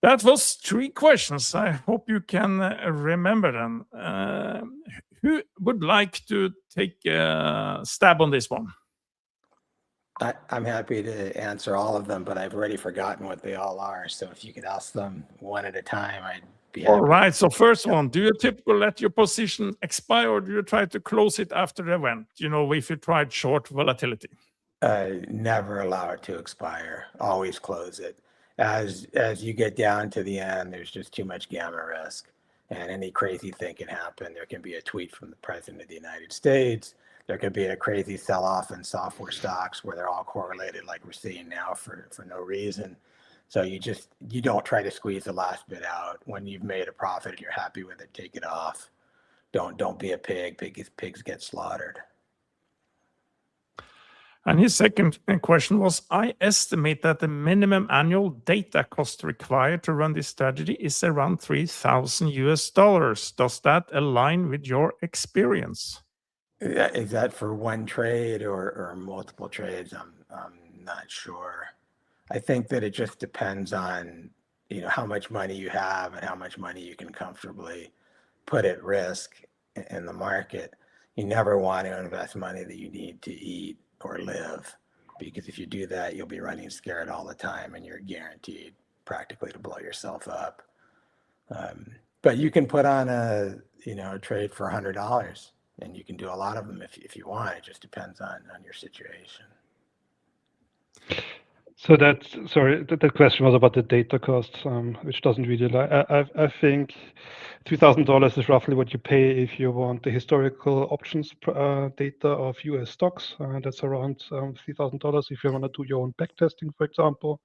That was 3 questions. I hope you can remember them. Who would like to take a stab on this one? I'm happy to answer all of them, but I've already forgotten what they all are. So if you could ask them one at a time, I'd be happy. All right. So first one, do you typically let your position expire or do you try to close it after the event? You know, if you tried short volatility. Never allow it to expire. Always close it. As you get down to the end, there's just too much gamma risk, and any crazy thing can happen. There can be a tweet from the President of the United States. There could be a crazy sell-off in software stocks where they're all correlated, like we're seeing now for no reason. So you don't try to squeeze the last bit out. When you've made a profit and you're happy with it, take it off. Don't be a pig. Pigs get slaughtered. And his second question was, I estimate that the minimum annual data cost required to run this strategy is around $3,000. Does that align with your experience? Is that for one trade or multiple trades? I'm not sure. I think that it just depends on, you know, how much money you have and how much money you can comfortably put at risk in the market. You never want to invest money that you need to eat or live, because if you do that, you'll be running scared all the time and you're guaranteed practically to blow yourself up. But you can put on a trade for $100 and you can do a lot of them if you want. It just depends on your situation. So that question was about the data costs, which doesn't really I think $2,000 is roughly what you pay if you want the historical options data of US stocks. That's around $3,000 if you want to do your own backtesting, for example.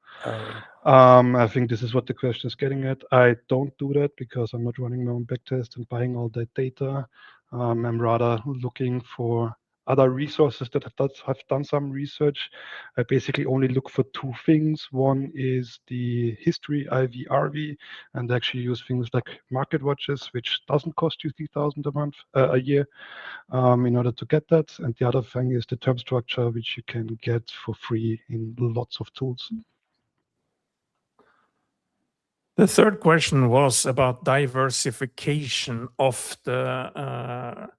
I think this is what the question is getting at. I don't do that because I'm not running my own backtest and buying all that data. I'm rather looking for other resources that have done some research. I basically only look for 2 things. One is the history IV/RV, and actually use things like market watches, which doesn't cost you $3,000 a year in order to get that. And the other thing is the term structure, which you can get for free in lots of tools. The third question was about diversification of the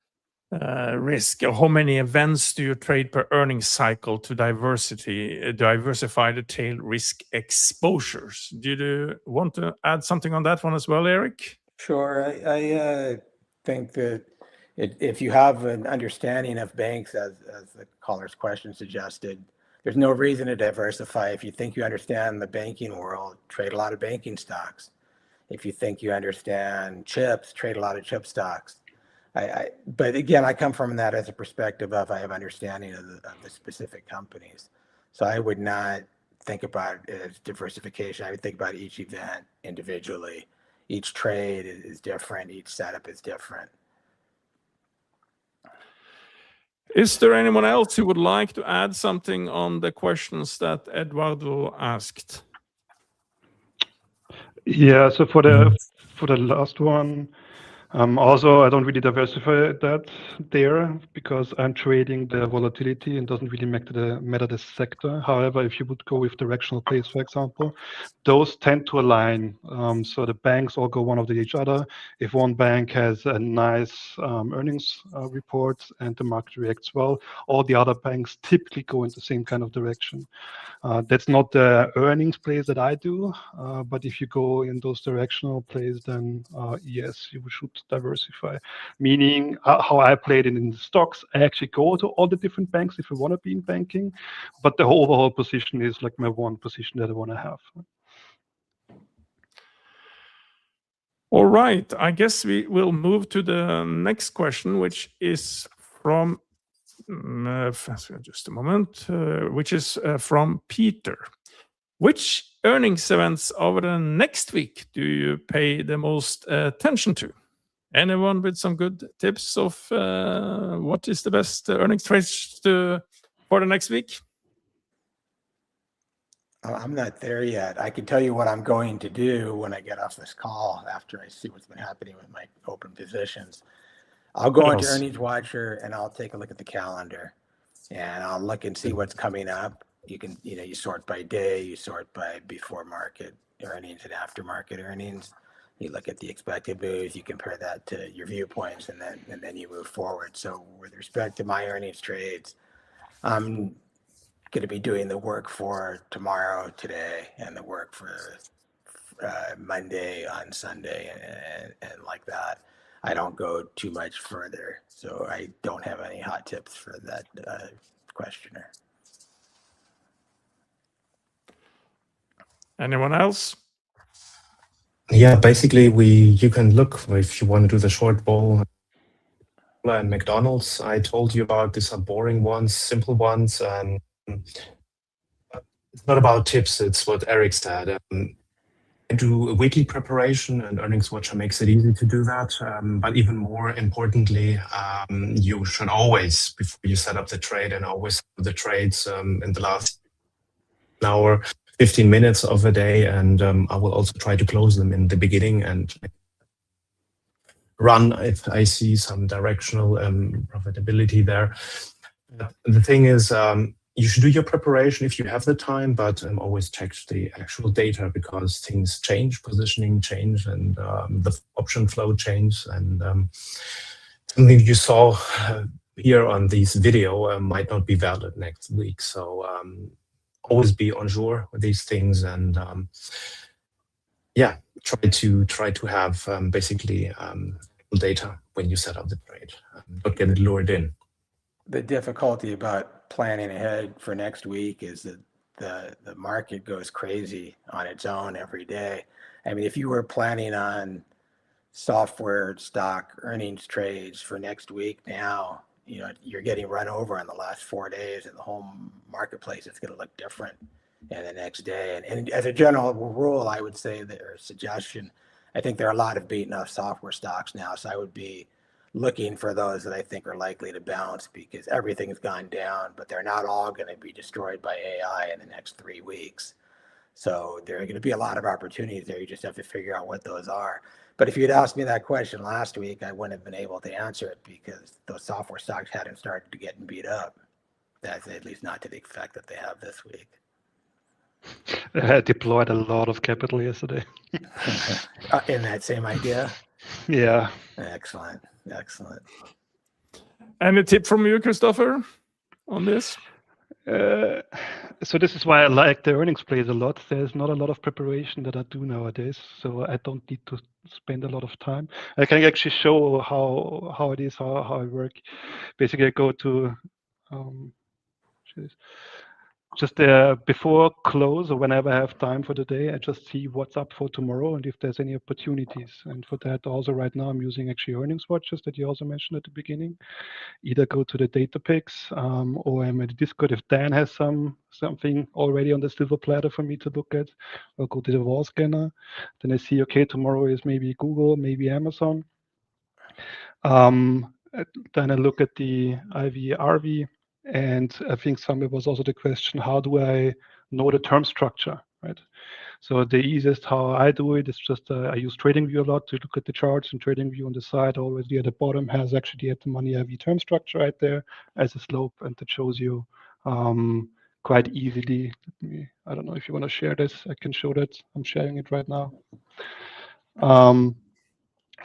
risk. How many events do you trade per earnings cycle to diversify the tail risk exposures? Do you want to add something on that one as well, Eric? Sure. I think that if you have an understanding of banks, as the caller's question suggested, there's no reason to diversify. If you think you understand the banking world, trade a lot of banking stocks. If you think you understand chips, trade a lot of chip stocks. But again, I come from that as a perspective of I have understanding of the specific companies. So I would not think about it as diversification. I would think about each event individually. Each trade is different. Each setup is different. Is there anyone else who would like to add something on the questions that Eduardo asked? Yeah, so for the last one, Also, I don't really diversify that there because I'm trading the volatility and doesn't really matter the sector. However, if you would go with directional plays, for example, those tend to align. So the banks all go one after each other. If one bank has a nice earnings report and the market reacts well, all the other banks typically go in the same kind of direction. That's not the earnings plays that I do, but if you go in those directional plays, then yes, you should diversify. Meaning how I played it in the stocks, I actually go to all the different banks if I want to be in banking, but the overall position is like my one position that I want to have. All right, I guess we will move to the next question, which is from just a moment, which is from Peter. Which earnings events over the next week do you pay the most attention to? Anyone with some good tips of what is the best earnings trades for the next week? I'm not there yet. I can tell you what I'm going to do when I get off this call after I see what's been happening with my open positions. I'll go into Earnings Watcher and I'll take a look at the calendar and I'll look and see what's coming up. You can, you sort by day, you sort by before market earnings and after market earnings. You look at the expected moves, you compare that to your viewpoints, and then you move forward. So with respect to my earnings trades, I'm going to be doing the work for tomorrow, today, and the work for Monday on Sunday, and like that. I don't go too much further, so I don't have any hot tips for that questioner. Anyone else? Yeah, basically you can look if you want to do the short ball and McDonald's. I told you about these are boring ones, simple ones, and it's not about tips. It's what Eric said. I do a weekly preparation, and Earnings Watcher makes it easy to do that. But even more importantly, you should always, before you set up the trade, and always do the trades in the last hour, 15 minutes of a day, and I will also try to close them in the beginning and run if I see some directional profitability there. The thing is, you should do your preparation if you have the time, but always check the actual data because things change, positioning change, and the option flow change. And something you saw here on this video might not be valid next week. So always be on jour with these things, and yeah, try to have basically data when you set up the trade. Don't get it lured in. The difficulty about planning ahead for next week is that the market goes crazy on its own every day. I mean, if you were planning on software stock earnings trades for next week now, you're getting run over in the last 4 days, and the whole marketplace is going to look different in the next day. And as a general rule, I would say that, or suggestion, I think there are a lot of beaten up software stocks now, so I would be looking for those that I think are likely to bounce because everything's gone down, but they're not all going to be destroyed by AI in the next 3 weeks. So there are going to be a lot of opportunities there. You just have to figure out what those are. But if you'd asked me that question last week, I wouldn't have been able to answer it because those software stocks hadn't started to get beat up. That's at least not to the effect that they have this week. I deployed a lot of capital yesterday. In that same idea? Yeah. Excellent. Excellent. Any tip from you, Christopher, on this? So this is why I like the earnings plays a lot. There's not a lot of preparation that I do nowadays, so I don't need to spend a lot of time. I can actually show how it is, how I work. Basically, I go to just before close or whenever I have time for the day, I just see what's up for tomorrow and if there's any opportunities. And for that, also right now, I'm using actually earnings watchers that you also mentioned at the beginning. Either go to the data picks or I'm at the Discord if Dan has something already on the silver platter for me to look at. I'll go to the wall scanner. Then I see, okay, tomorrow is maybe Google, maybe Amazon. Then I look at the IV, RV. And I think somewhere was also the question, how do I know the term structure, right? So the easiest how I do it is just I use TradingView a lot to look at the charts, and TradingView on the side always at the bottom has actually at the money IV term structure right there as a slope, and that shows you quite easily. I don't know if you want to share this. I can show that. I'm sharing it right now.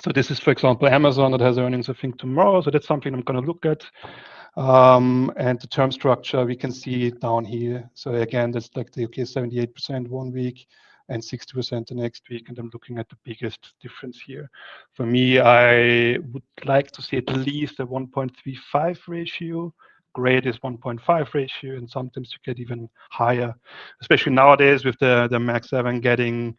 So this is, for example, Amazon that has earnings, I think, tomorrow. So that's something I'm going to look at. And the term structure, we can see it down here. So again, that's like the 78% 1 week and 60% the next week. And I'm looking at the biggest difference here. For me, I would like to see at least a 1.35 ratio. Great is 1.5 ratio, and sometimes you get even higher, especially nowadays with the Max 7 getting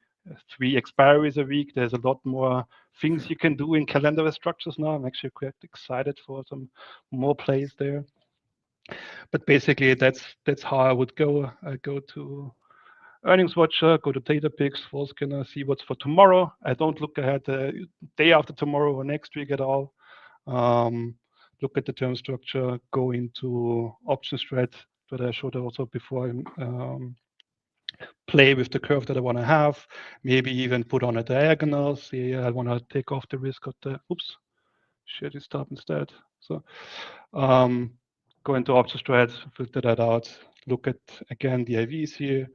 3 expiries a week. There's a lot more things you can do in calendar structures now. I'm actually quite excited for some more plays there. But basically, that's how I would go. I go to Earnings Watcher, go to Data Picks, Scanner, see what's for tomorrow. I don't look ahead the day after tomorrow or next week at all. Look at the term structure, go into option strat that I showed also before. Play with the curve that I want to have, maybe even put on a diagonal. See, I want to take off the risk of the, share this tab instead. So go into option strat, filter that out, look at, again, the IVs here.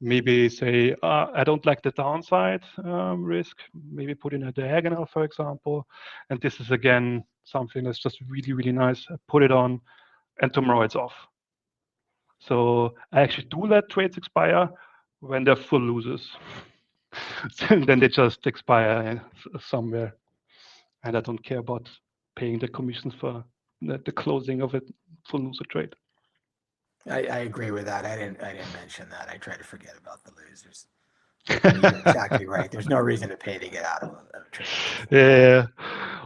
Maybe say, I don't like the downside risk, maybe put in a diagonal, for example. And this is, again, something that's just really, really nice. I put it on, and tomorrow it's off. So I actually do let trades expire when they're full losers. And then they just expire somewhere. And I don't care about paying the commissions for the closing of a full loser trade. I agree with that. I didn't mention that. I try to forget about the losers. You're exactly right. There's no reason to pay to get out of a trade. Yeah.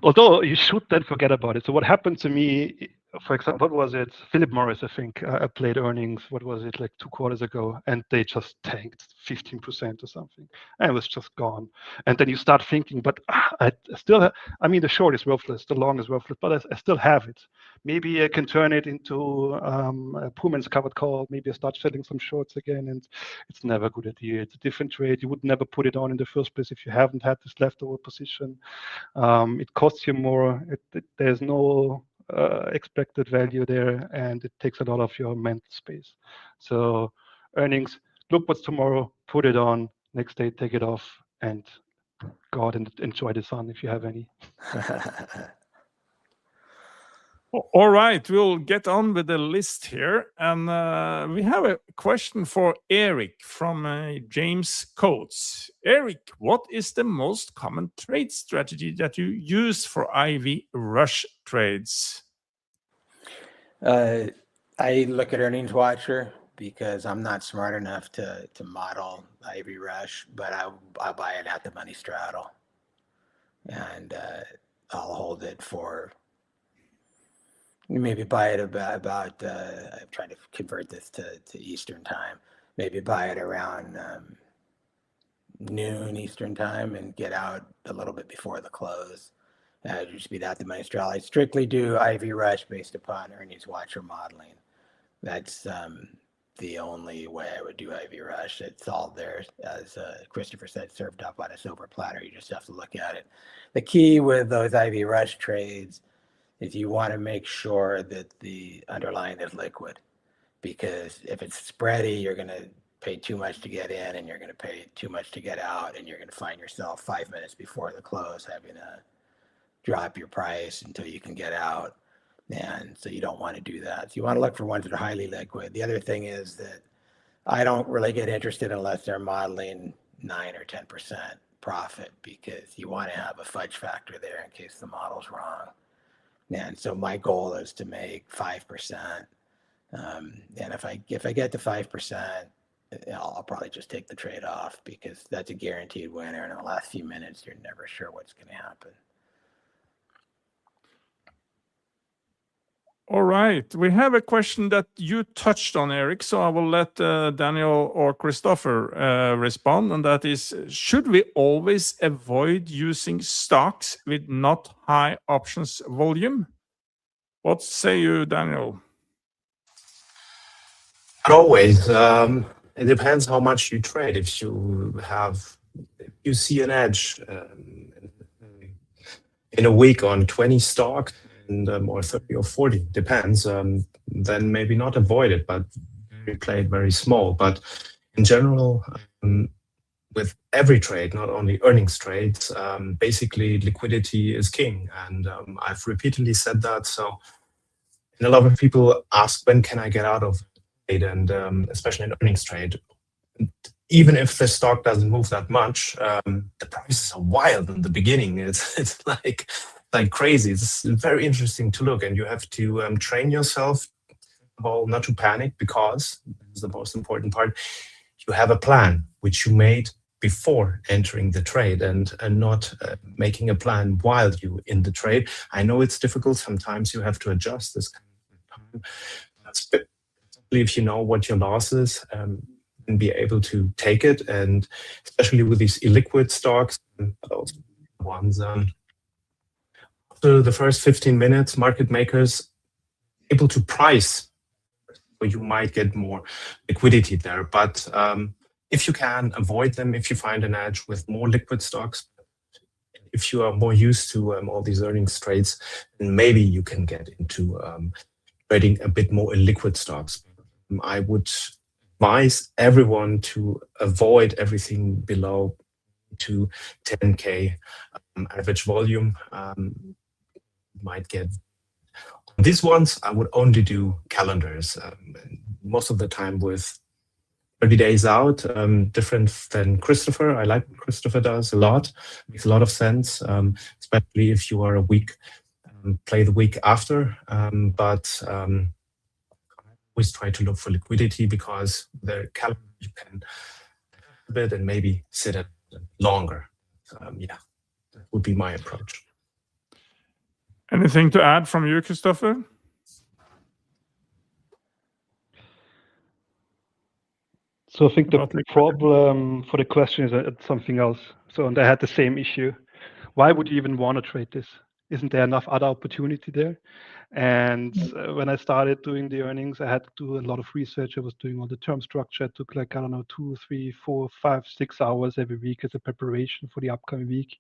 Although you should then forget about it. So what happened to me, for example, what was it? Philip Morris, I think, I played earnings, what was it, like 2 quarters ago, and they just tanked 15% or something. And it was just gone. And then you start thinking, but I still have, I mean, the short is worthless, the long is worthless, but I still have it. Maybe I can turn it into a Pullman's covered call. Maybe I start selling some shorts again, and it's never a good idea. It's a different trade. You would never put it on in the first place if you haven't had this leftover position. It costs you more. There's no expected value there, and it takes a lot of your mental space. So earnings, look what's tomorrow, put it on, next day take it off, and go out and enjoy the sun if you have any. All right, we'll get on with the list here. And we have a question for Eric from James Coates. Eric, what is the most common trade strategy that you use for IV rush trades? I look at Earnings Watcher because I'm not smart enough to model IV rush, but I buy it at the money straddle, and I'll hold it for. Maybe buy it about I'm trying to convert this to Eastern time. Maybe buy it around noon Eastern time and get out a little bit before the close. Just be that the money straddle. I strictly do IV rush based upon Earnings Watcher modeling. That's the only way I would do IV rush. It's all there, as Christopher said, served up on a silver platter. You just have to look at it. The key with those IV rush trades is you want to make sure that the underlying is liquid, because if it's spready, you're going to pay too much to get in and you're going to pay too much to get out, and you're going to find yourself 5 minutes before the close having to drop your price until you can get out. And so you don't want to do that. So you want to look for ones that are highly liquid. The other thing is that I don't really get interested unless they're modeling 9 or 10% profit, because you want to have a fudge factor there in case the model's wrong. And so my goal is to make 5%. And if I get to 5%, I'll probably just take the trade off, because that's a guaranteed winner. And in the last few minutes, you're never sure what's going to happen. All right, we have a question that you touched on, Eric, so I will let Daniel or Christopher respond, and that is, should we always avoid using stocks with not high options volume? What say you, Daniel? Always. It depends how much you trade. If you see an edge in a week on 20 stocks and or 30 or 40, depends, then maybe not avoid it, but play it very small. But in general, with every trade, not only earnings trades, basically liquidity is king. And I've repeatedly said that. So, and a lot of people ask, when can I get out of trade? And especially in earnings trade, even if the stock doesn't move that much, the prices are wild in the beginning. It's like crazy. It's very interesting to look, and you have to train yourself not to panic, because this is the most important part. You have a plan which you made before entering the trade, and not making a plan while you in the trade. I know it's difficult. Sometimes you have to adjust this kind of time. Especially if you know what your loss is, and be able to take it. And especially with these illiquid stocks, those ones, after the first 15 minutes, market makers able to price, or you might get more liquidity there. But if you can avoid them, if you find an edge with more liquid stocks, if you are more used to all these earnings trades, then maybe you can get into trading a bit more illiquid stocks. I would advise everyone to avoid everything below to 10K average volume. Might get on these ones. I would only do calendars, most of the time with 30 days out, different than Christopher. I like what Christopher does a lot. Makes a lot of sense, especially if you are a week, play the week after. But always try to look for liquidity, because the calendar you can a bit and maybe sit at longer. Yeah, that would be my approach. Anything to add from you, Christopher? So I think the problem for the question is something else. So, and I had the same issue. Why would you even want to trade this? Isn't there enough other opportunity there? And when I started doing the earnings, I had to do a lot of research. I was doing all the term structure. It took like, I don't know, 2, 3, 4, 5, 6 hours every week as a preparation for the upcoming week.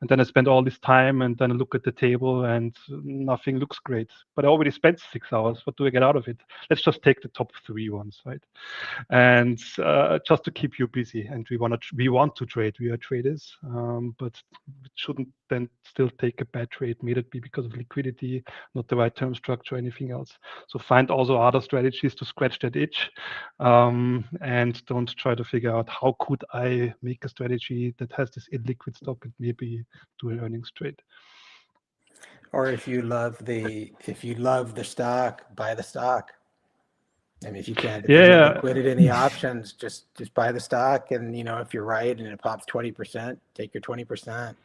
And then I spent all this time, and then I look at the table and nothing looks great. But I already spent 6 hours. What do I get out of it? Let's just take the top 3 ones, right? And just to keep you busy. And we want to trade. We are traders, but it shouldn't then still take a bad trade. May it be because of liquidity, not the right term structure, or anything else. So find also other strategies to scratch that itch, and don't try to figure out how could I make a strategy that has this illiquid stock and maybe do an earnings trade. Or if you love the stock, buy the stock. I mean, if you can't get liquidity in the options, just buy the stock, and if you're right and it pops 20%, take your 20%.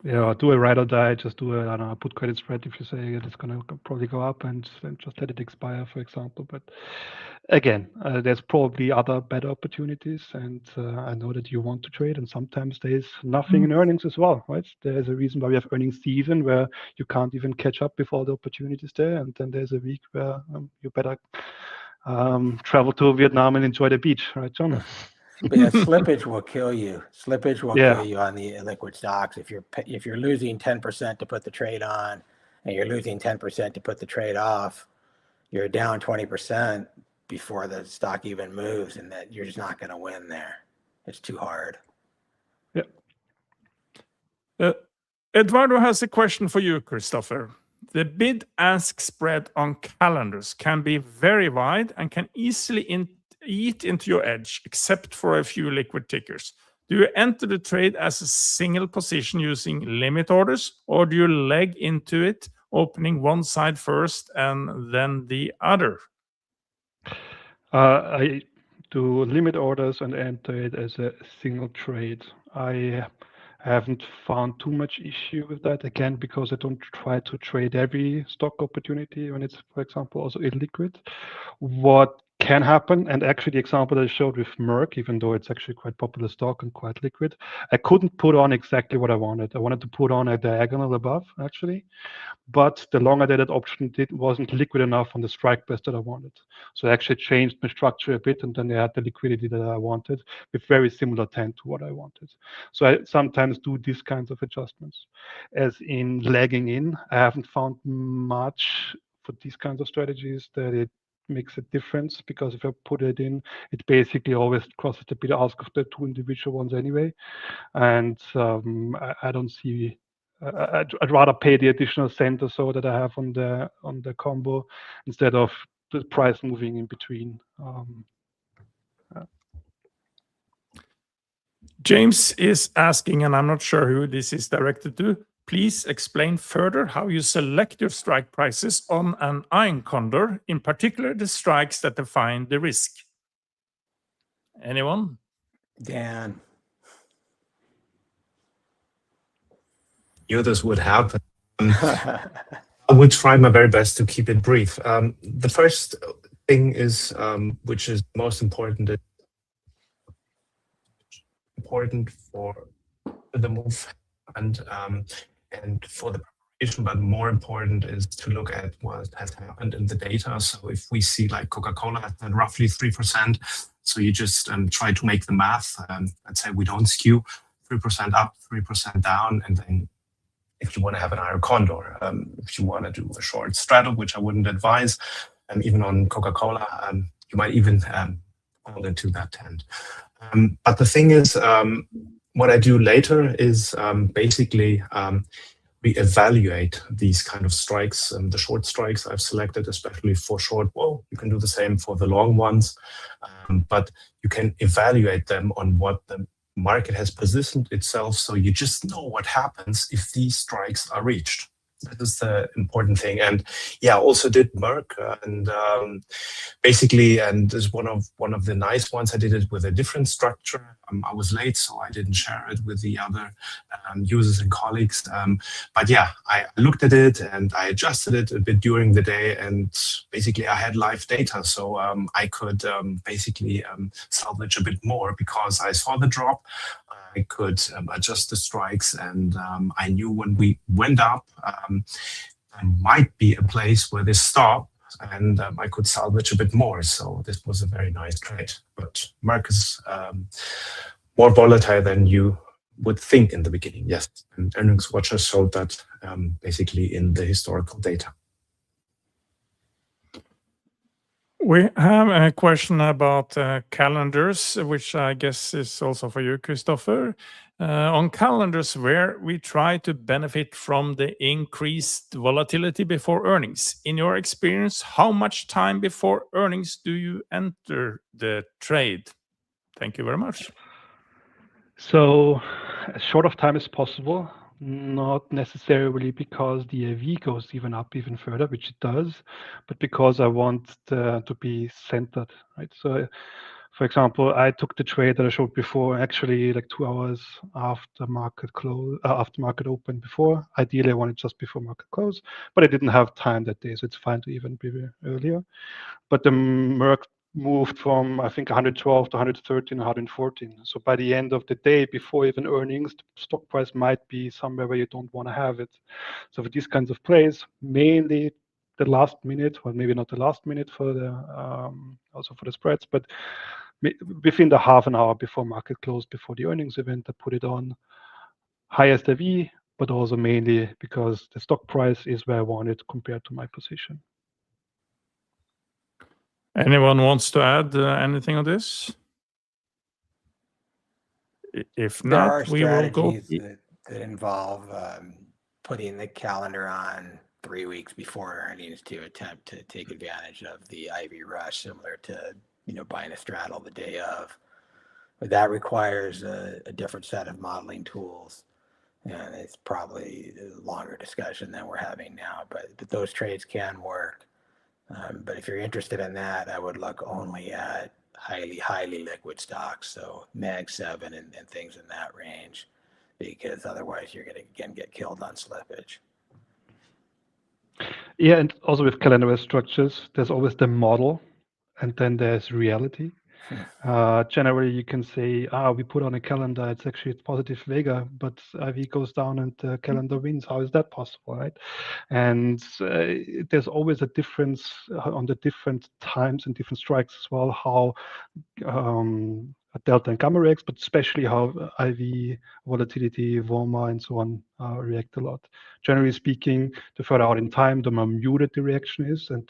Yeah, do a ride or die. Just do a put credit spread if you say it's going to probably go up, and just let it expire, for example. But again, there's probably other better opportunities, and I know that you want to trade, and sometimes there's nothing in earnings as well, right? There's a reason why we have earnings season where you can't even catch up with all the opportunities there, and then there's a week where you better travel to Vietnam and enjoy the beach, right, John? But yeah, slippage will kill you. Slippage will kill you on the liquid stocks. If you're losing 10% to put the trade on, and you're losing 10% to put the trade off, you're down 20% before the stock even moves, and that you're just not going to win there. It's too hard. Yeah. Eduardo has a question for you, Christopher. The bid-ask spread on calendars can be very wide and can easily eat into your edge, except for a few liquid tickers. Do you enter the trade as a single position using limit orders, or do you leg into it, opening one side first and then the other? I do limit orders and enter it as a single trade. I haven't found too much issue with that, again, because I don't try to trade every stock opportunity when it's, for example, also illiquid. What can happen. And actually, the example that I showed with Merck, even though it's actually quite popular stock and quite liquid, I couldn't put on exactly what I wanted. I wanted to put on a diagonal above, actually. But the longer dated option wasn't liquid enough on the strike price that I wanted. So I actually changed my structure a bit, and then I had the liquidity that I wanted with very similar trend to what I wanted. So I sometimes do these kinds of adjustments. As in lagging in, I haven't found much for these kinds of strategies that it makes a difference, because if I put it in, it basically always crosses the bid ask of the two individual ones anyway. And I don't see. I'd rather pay the additional cent or so that I have on the combo instead of the price moving in between. James is asking, and I'm not sure who this is directed to, please explain further how you select your strike prices on an iron condor, in particular the strikes that define the risk. Anyone? Dan. You this would happen. I would try my very best to keep it brief. The first thing is, which is most important, for the move and for the preparation, but more important is to look at what has happened in the data. So if we see like Coca-Cola has done roughly 3%, so you just try to make the math. Let's say we don't skew 3% up, 3% down, and then if you want to have an iron condor, if you want to do a short straddle, which I wouldn't advise, even on Coca-Cola, you might even fall into that tent. But the thing is, what I do later is basically we evaluate these kind of strikes, the short strikes I've selected, especially for short. Well, you can do the same for the long ones, but you can evaluate them on what the market has positioned itself, so you just know what happens if these strikes are reached. That is the important thing. And yeah, also did Merck, and basically, and is one of the nice ones. I did it with a different structure. I was late, so I didn't share it with the other users and colleagues. But yeah, I looked at it and I adjusted it a bit during the day, and basically I had live data, so I could basically salvage a bit more because I saw the drop. I could adjust the strikes, and I knew when we went up, there might be a place where this stopped, and I could salvage a bit more. So this was a very nice trade. But Merck is more volatile than you would think in the beginning, yes. And earnings watcher showed that basically in the historical data. We have a question about calendars, which I guess is also for you, Christopher. On calendars where we try to benefit from the increased volatility before earnings. In your experience, how much time before earnings do you enter the trade? Thank you very much. So as short of time as possible, not necessarily because the AV goes even further, which it does, but because I want to be centered, right? So for example, I took the trade that I showed before, actually like 2 hours after market close, after market open before. Ideally, I wanted just before market close, but I didn't have time that day, so it's fine to even be earlier. But the Merck moved from, I think, 112 to 113, 114. So by the end of the day, before even earnings, the stock price might be somewhere where you don't want to have it. So for these kinds of plays, mainly the last minute, or maybe not the last minute for the also for the spreads, but within the half an hour before market close, before the earnings event, I put it on highest AV, but also mainly because the stock price is where I want it compared to my position. Anyone wants to add anything on this? If not, we will go. There are strategies that involve putting the calendar on 3 weeks before earnings to attempt to take advantage of the IV rush, similar to buying a straddle the day of. But that requires a different set of modeling tools, and it's probably a longer discussion than we're having now. But those trades can work. But if you're interested in that, I would look only at highly liquid stocks, so Mag 7 and things in that range, because otherwise you're going to again get killed on slippage. Yeah, and also with calendar structures, there's always the model, and then there's reality. Generally, you can say, we put on a calendar, it's actually positive Vega, but IV goes down and the calendar wins. How is that possible, right? And there's always a difference on the different times and different strikes as well, how delta and gamma reacts, but especially how IV, volatility, VOMA, and so on react a lot. Generally speaking, the further out in time, the more muted the reaction is, and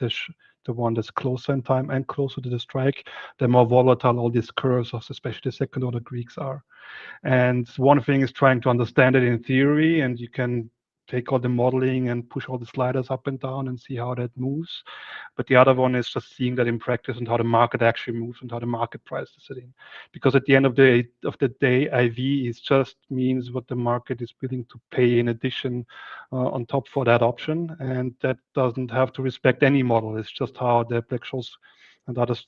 the one that's closer in time and closer to the strike, the more volatile all these curves, especially the second order Greeks, are. And one thing is trying to understand it in theory, and you can take all the modeling and push all the sliders up and down and see how that moves. But the other one is just seeing that in practice and how the market actually moves and how the market prices it in. Because at the end of the day, IV is just means what the market is willing to pay in addition on top for that option. And that doesn't have to respect any model. It's just how the Black-Scholes and others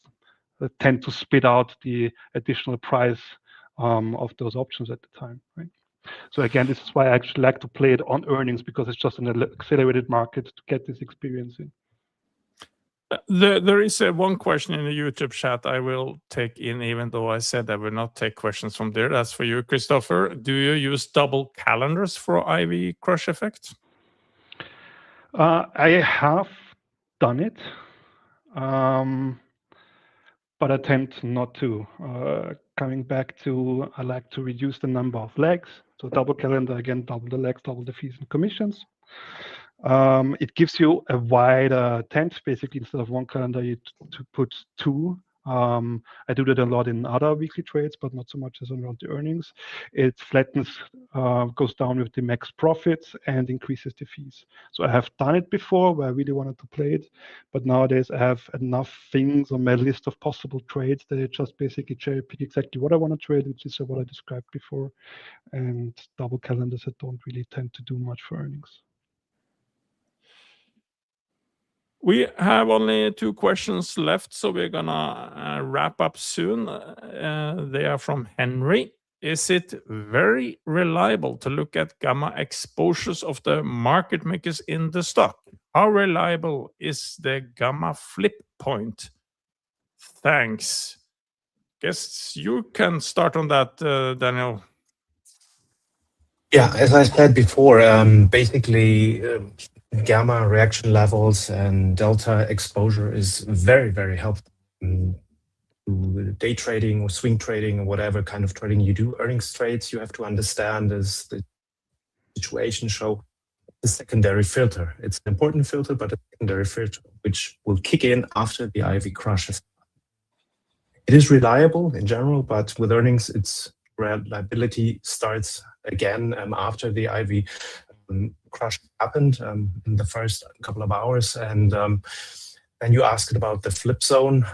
tend to spit out the additional price of those options at the time, right? So again, this is why I actually like to play it on earnings, because it's just an accelerated market to get this experience in. There is one question in the YouTube chat I will take in, even though I said I will not take questions from there. That's for you, Christopher. Do you use double calendars for IV crush effect? I have done it, but I tend not to. Coming back to, I like to reduce the number of legs. So double calendar, again, double the legs, double the fees and commissions. It gives you a wider tent. Basically, instead of one calendar, you to put two. I do that a lot in other weekly trades, but not so much as around the earnings. It flattens, goes down with the max profits and increases the fees. So I have done it before where I really wanted to play it, but nowadays I have enough things on my list of possible trades that I just basically cherry pick exactly what I want to trade, which is what I described before. And double calendars that don't really tend to do much for earnings. We have only 2 questions left, so we're gonna wrap up soon. They are from Henry. Is it very reliable to look at gamma exposures of the market makers in the stock? How reliable is the gamma flip point? Thanks. Guess you can start on that, Daniel. Yeah, as I said before, basically gamma reaction levels and delta exposure is very, very helpful to day trading or swing trading or whatever kind of trading you do. Earnings trades, you have to understand, as the situation show, the secondary filter. It's an important filter, but a secondary filter which will kick in after the IV crushes. It is reliable in general, but with earnings, its reliability starts again after the IV crush happened in the first couple of hours. And you asked about the flip zone.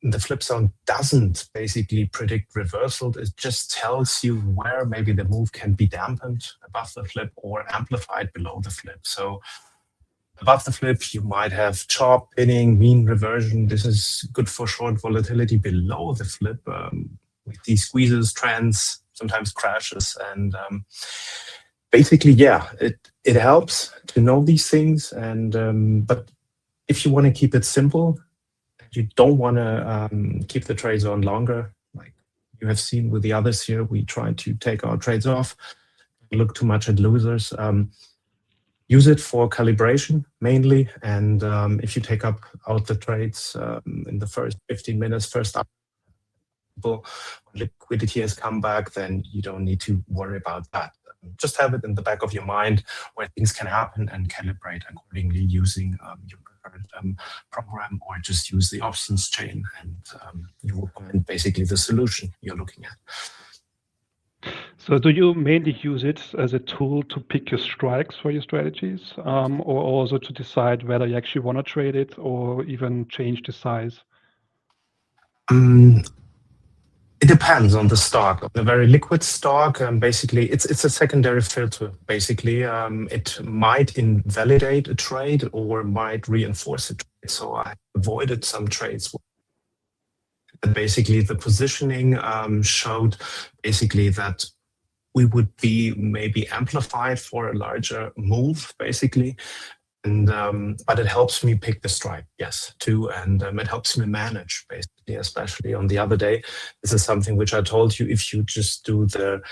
The flip zone doesn't basically predict reversal. It just tells you where maybe the move can be dampened above the flip or amplified below the flip. So above the flip, you might have chop, pinning, mean reversion. This is good for short volatility. Below the flip, we see squeezes, trends, sometimes crashes. And basically, yeah, it helps to know these things. And but if you want to keep it simple, you don't want to keep the trades on longer. Like you have seen with the others here, we try to take our trades off, look too much at losers. Use it for calibration mainly. And if you take out the trades in the first 15 minutes, first up, liquidity has come back, then you don't need to worry about that. Just have it in the back of your mind where things can happen and calibrate accordingly using your preferred program, or just use the options chain, and you will find basically the solution you're looking at. So do you mainly use it as a tool to pick your strikes for your strategies, or also to decide whether you actually want to trade it or even change the size? It depends on the stock. A very liquid stock, basically, it's a secondary filter. Basically, it might invalidate a trade or might reinforce a trade. So I avoided some trades. Basically, the positioning showed basically that we would be maybe amplified for a larger move, basically. And but it helps me pick the strike, yes, too, and it helps me manage, basically, especially on the other day. This is something which I told you, if you just do the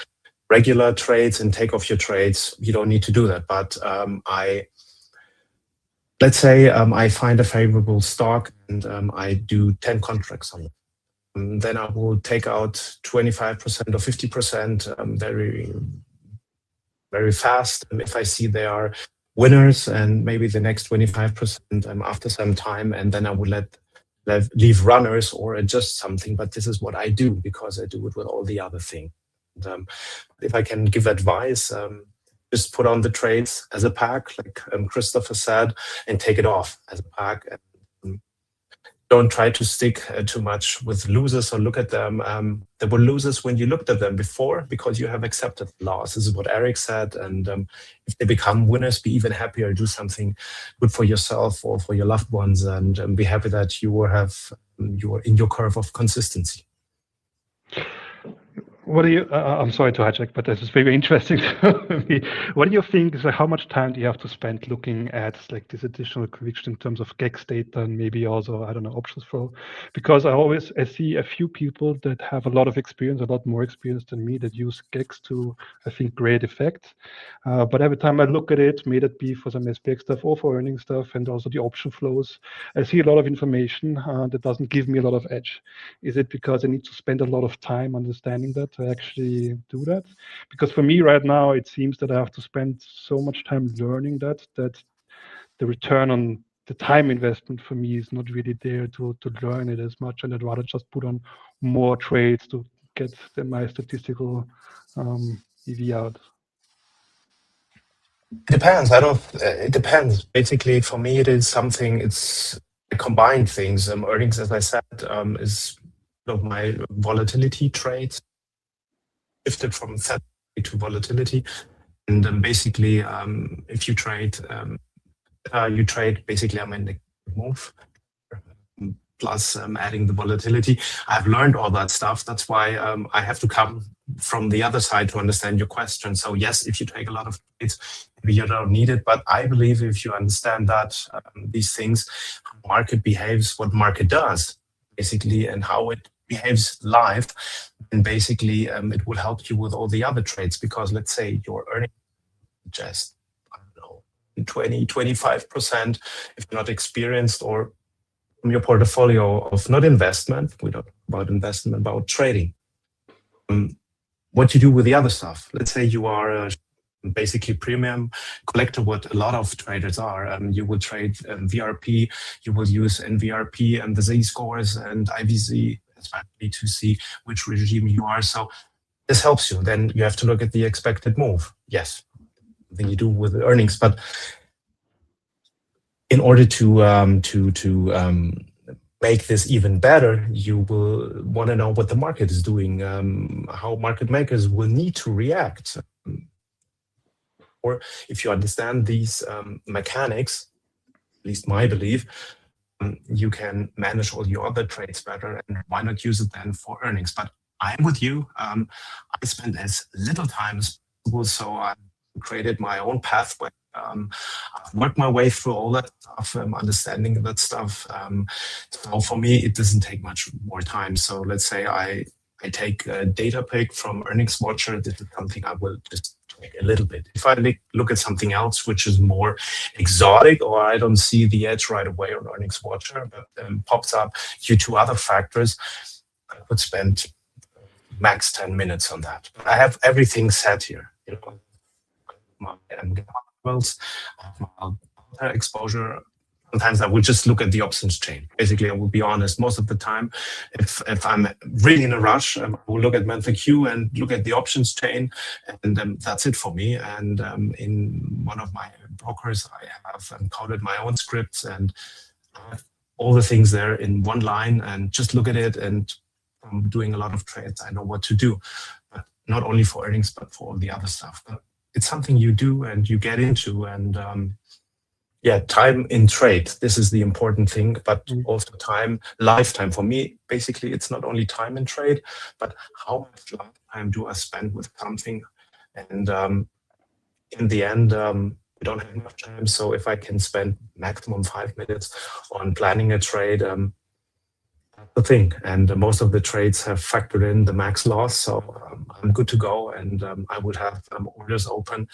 regular trades and take off your trades, you don't need to do that. But let's say I find a favorable stock and I do 10 contracts on it. Then I will take out 25% or 50% very, very fast. And if I see they are winners, and maybe the next 25% after some time, and then I would leave runners or adjust something. But this is what I do because I do it with all the other things. If I can give advice, just put on the trades as a pack, like Christopher said, and take it off as a pack. And don't try to stick too much with losers or look at them. There were losers when you looked at them before because you have accepted the loss. This is what Eric said. And if they become winners, be even happier, do something good for yourself or for your loved ones, and be happy that you are in your curve of consistency. What do you? I'm sorry to hijack, but this is very interesting to me. What do you think? Is how much time do you have to spend looking at like this additional conviction in terms of GEX data and maybe also I don't know options flow? Because I see a few people that have a lot of experience, a lot more experience than me, that use GEX to I think great effect. But every time I look at it, may that be for some SPX stuff or for earning stuff, and also the option flows, I see a lot of information that doesn't give me a lot of edge. Is it because I need to spend a lot of time understanding that to actually do that? Because for me right now, it seems that I have to spend so much time learning that the return on the time investment for me is not really there to learn it as much, and I'd rather just put on more trades to get my statistical EV out. It depends. It depends. Basically, for me, it's combined things. Earnings, as I said, is of my volatility trades shifted from Theta to volatility, and basically, if you trade, basically I'm in the move plus adding the volatility. I've learned all that stuff. That's why I have to come from the other side to understand your question. So yes, if you take a lot of trades, maybe you don't need it, but I believe if you understand that these things, how market behaves, what market does, basically, and how it behaves live, and basically it will help you with all the other trades. Because let's say you're earning just, I don't know, 20, 25% if you're not experienced, or from your portfolio of not investment, we don't talk about investment, about trading. What you do with the other stuff. Let's say you are basically premium collector, what a lot of traders are. You will trade VRP, you will use NVRP and the Z-scores and IVZ, especially to see which regime you are. So this helps you. Then you have to look at the expected move. Yes, something you do with the earnings, but in order to make this even better, you will want to know what the market is doing, how market makers will need to react. Or if you understand these mechanics, at least my belief, you can manage all your other trades better, and why not use it then for earnings? But I'm with you. I spend as little time as possible, so I created my own pathway. I've worked my way through all that stuff, understanding that stuff. So for me, it doesn't take much more time. So let's say I take a data pick from Earnings Watcher. This is something I will just take a little bit. If I look at something else which is more exotic, or I don't see the edge right away on Earnings Watcher, but pops up due to other factors, I would spend max 10 minutes on that. I have everything set here. You know, my exposure. Sometimes I will just look at the options chain. Basically, I will be honest, most of the time, if I'm really in a rush, I will look at monthly Q and look at the options chain, and that's it for me. And in one of my brokers, I have coded my own scripts and I have all the things there in one line, and just look at it. And from doing a lot of trades, I know what to do, but not only for earnings, but for all the other stuff. But it's something you do and you get into, and yeah, time in trade. This is the important thing, but also time, lifetime. For me, basically, it's not only time in trade, but how much lifetime do I spend with something? And in the end, we don't have enough time. So if I can spend maximum 5 minutes on planning a trade, that's the thing. And most of the trades have factored in the max loss. So I'm good to go. And I would have orders open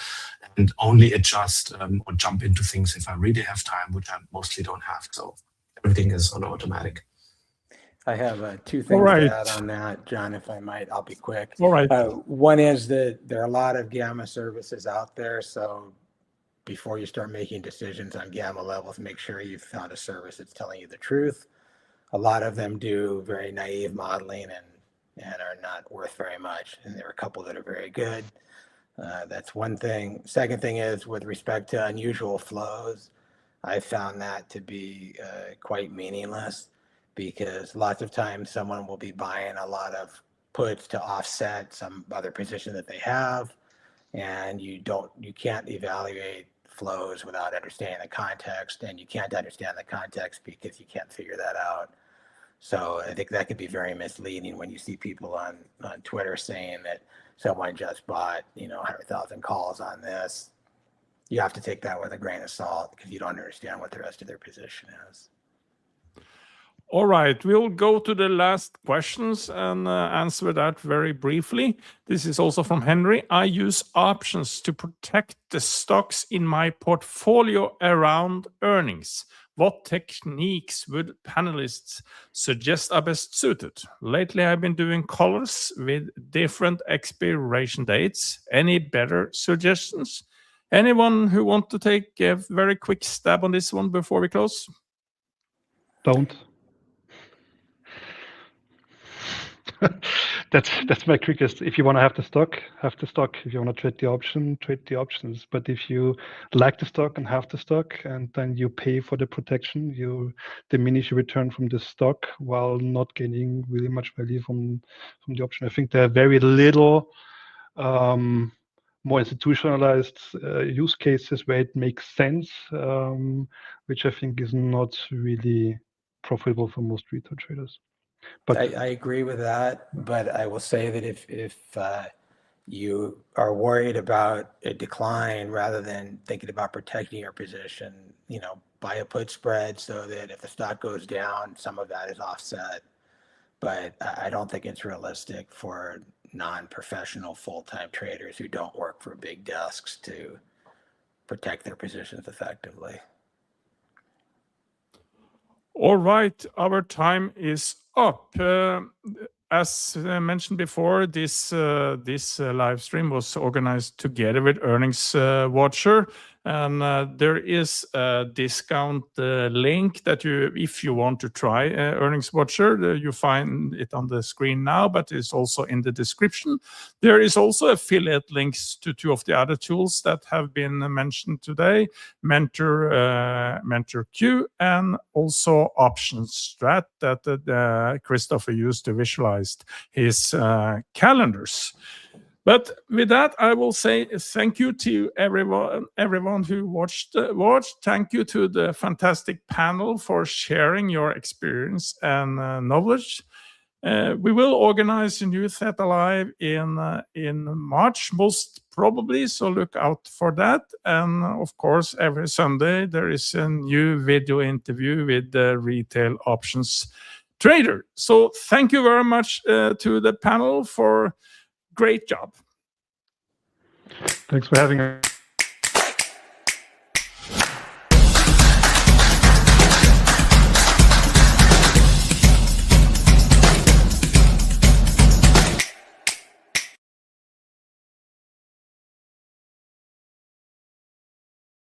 and only adjust or jump into things if I really have time, which I mostly don't have. So everything is on automatic. I have two things to add on that, John, if I might. I'll be quick. All right. One is that there are a lot of gamma services out there. So before you start making decisions on gamma levels, make sure you've found a service that's telling you the truth. A lot of them do very naive modeling and are not worth very much. And there are a couple that are very good. That's one thing. Second thing is with respect to unusual flows, I found that to be quite meaningless, because lots of times someone will be buying a lot of puts to offset some other position that they have, and you can't evaluate flows without understanding the context, and you can't understand the context because you can't figure that out. So I think that could be very misleading when you see people on Twitter saying that someone just bought 100,000 calls on this. You have to take that with a grain of salt because you don't understand what the rest of their position is. All right, we'll go to the last questions and answer that very briefly. This is also from Henry. I use options to protect the stocks in my portfolio around earnings. What techniques would panelists suggest are best suited? Lately, I've been doing collars with different expiration dates. Any better suggestions? Anyone who want to take a very quick stab on this one before we close? Don't. That's my quickest. If you want to have the stock, have the stock. If you want to trade the option, trade the options. But if you like the stock and have the stock, and then you pay for the protection, you diminish your return from the stock while not gaining really much value from the option. I think there are very little more institutionalized use cases where it makes sense, which I think is not really profitable for most retail traders. But I agree with that, but I will say that if you are worried about a decline rather than thinking about protecting your position, buy a put spread so that if the stock goes down, some of that is offset. But I don't think it's realistic for non-professional full-time traders who don't work for big desks to protect their positions effectively. All right, our time is up. As mentioned before, this live stream was organized together with Earnings Watcher, and there is a discount link that if you want to try Earnings Watcher, you find it on the screen now, but it's also in the description. There is also affiliate links to two of the other tools that have been mentioned today, Mentor Q, and also Options Strat that Christopher used to visualize his calendars. But with that, I will say thank you to everyone who watched. Thank you to the fantastic panel for sharing your experience and knowledge. We will organize a new Theta Live in March, most probably, so look out for that. And of course, every Sunday there is a new video interview with the retail options trader. So thank you very much to the panel for great job. Thanks for having us.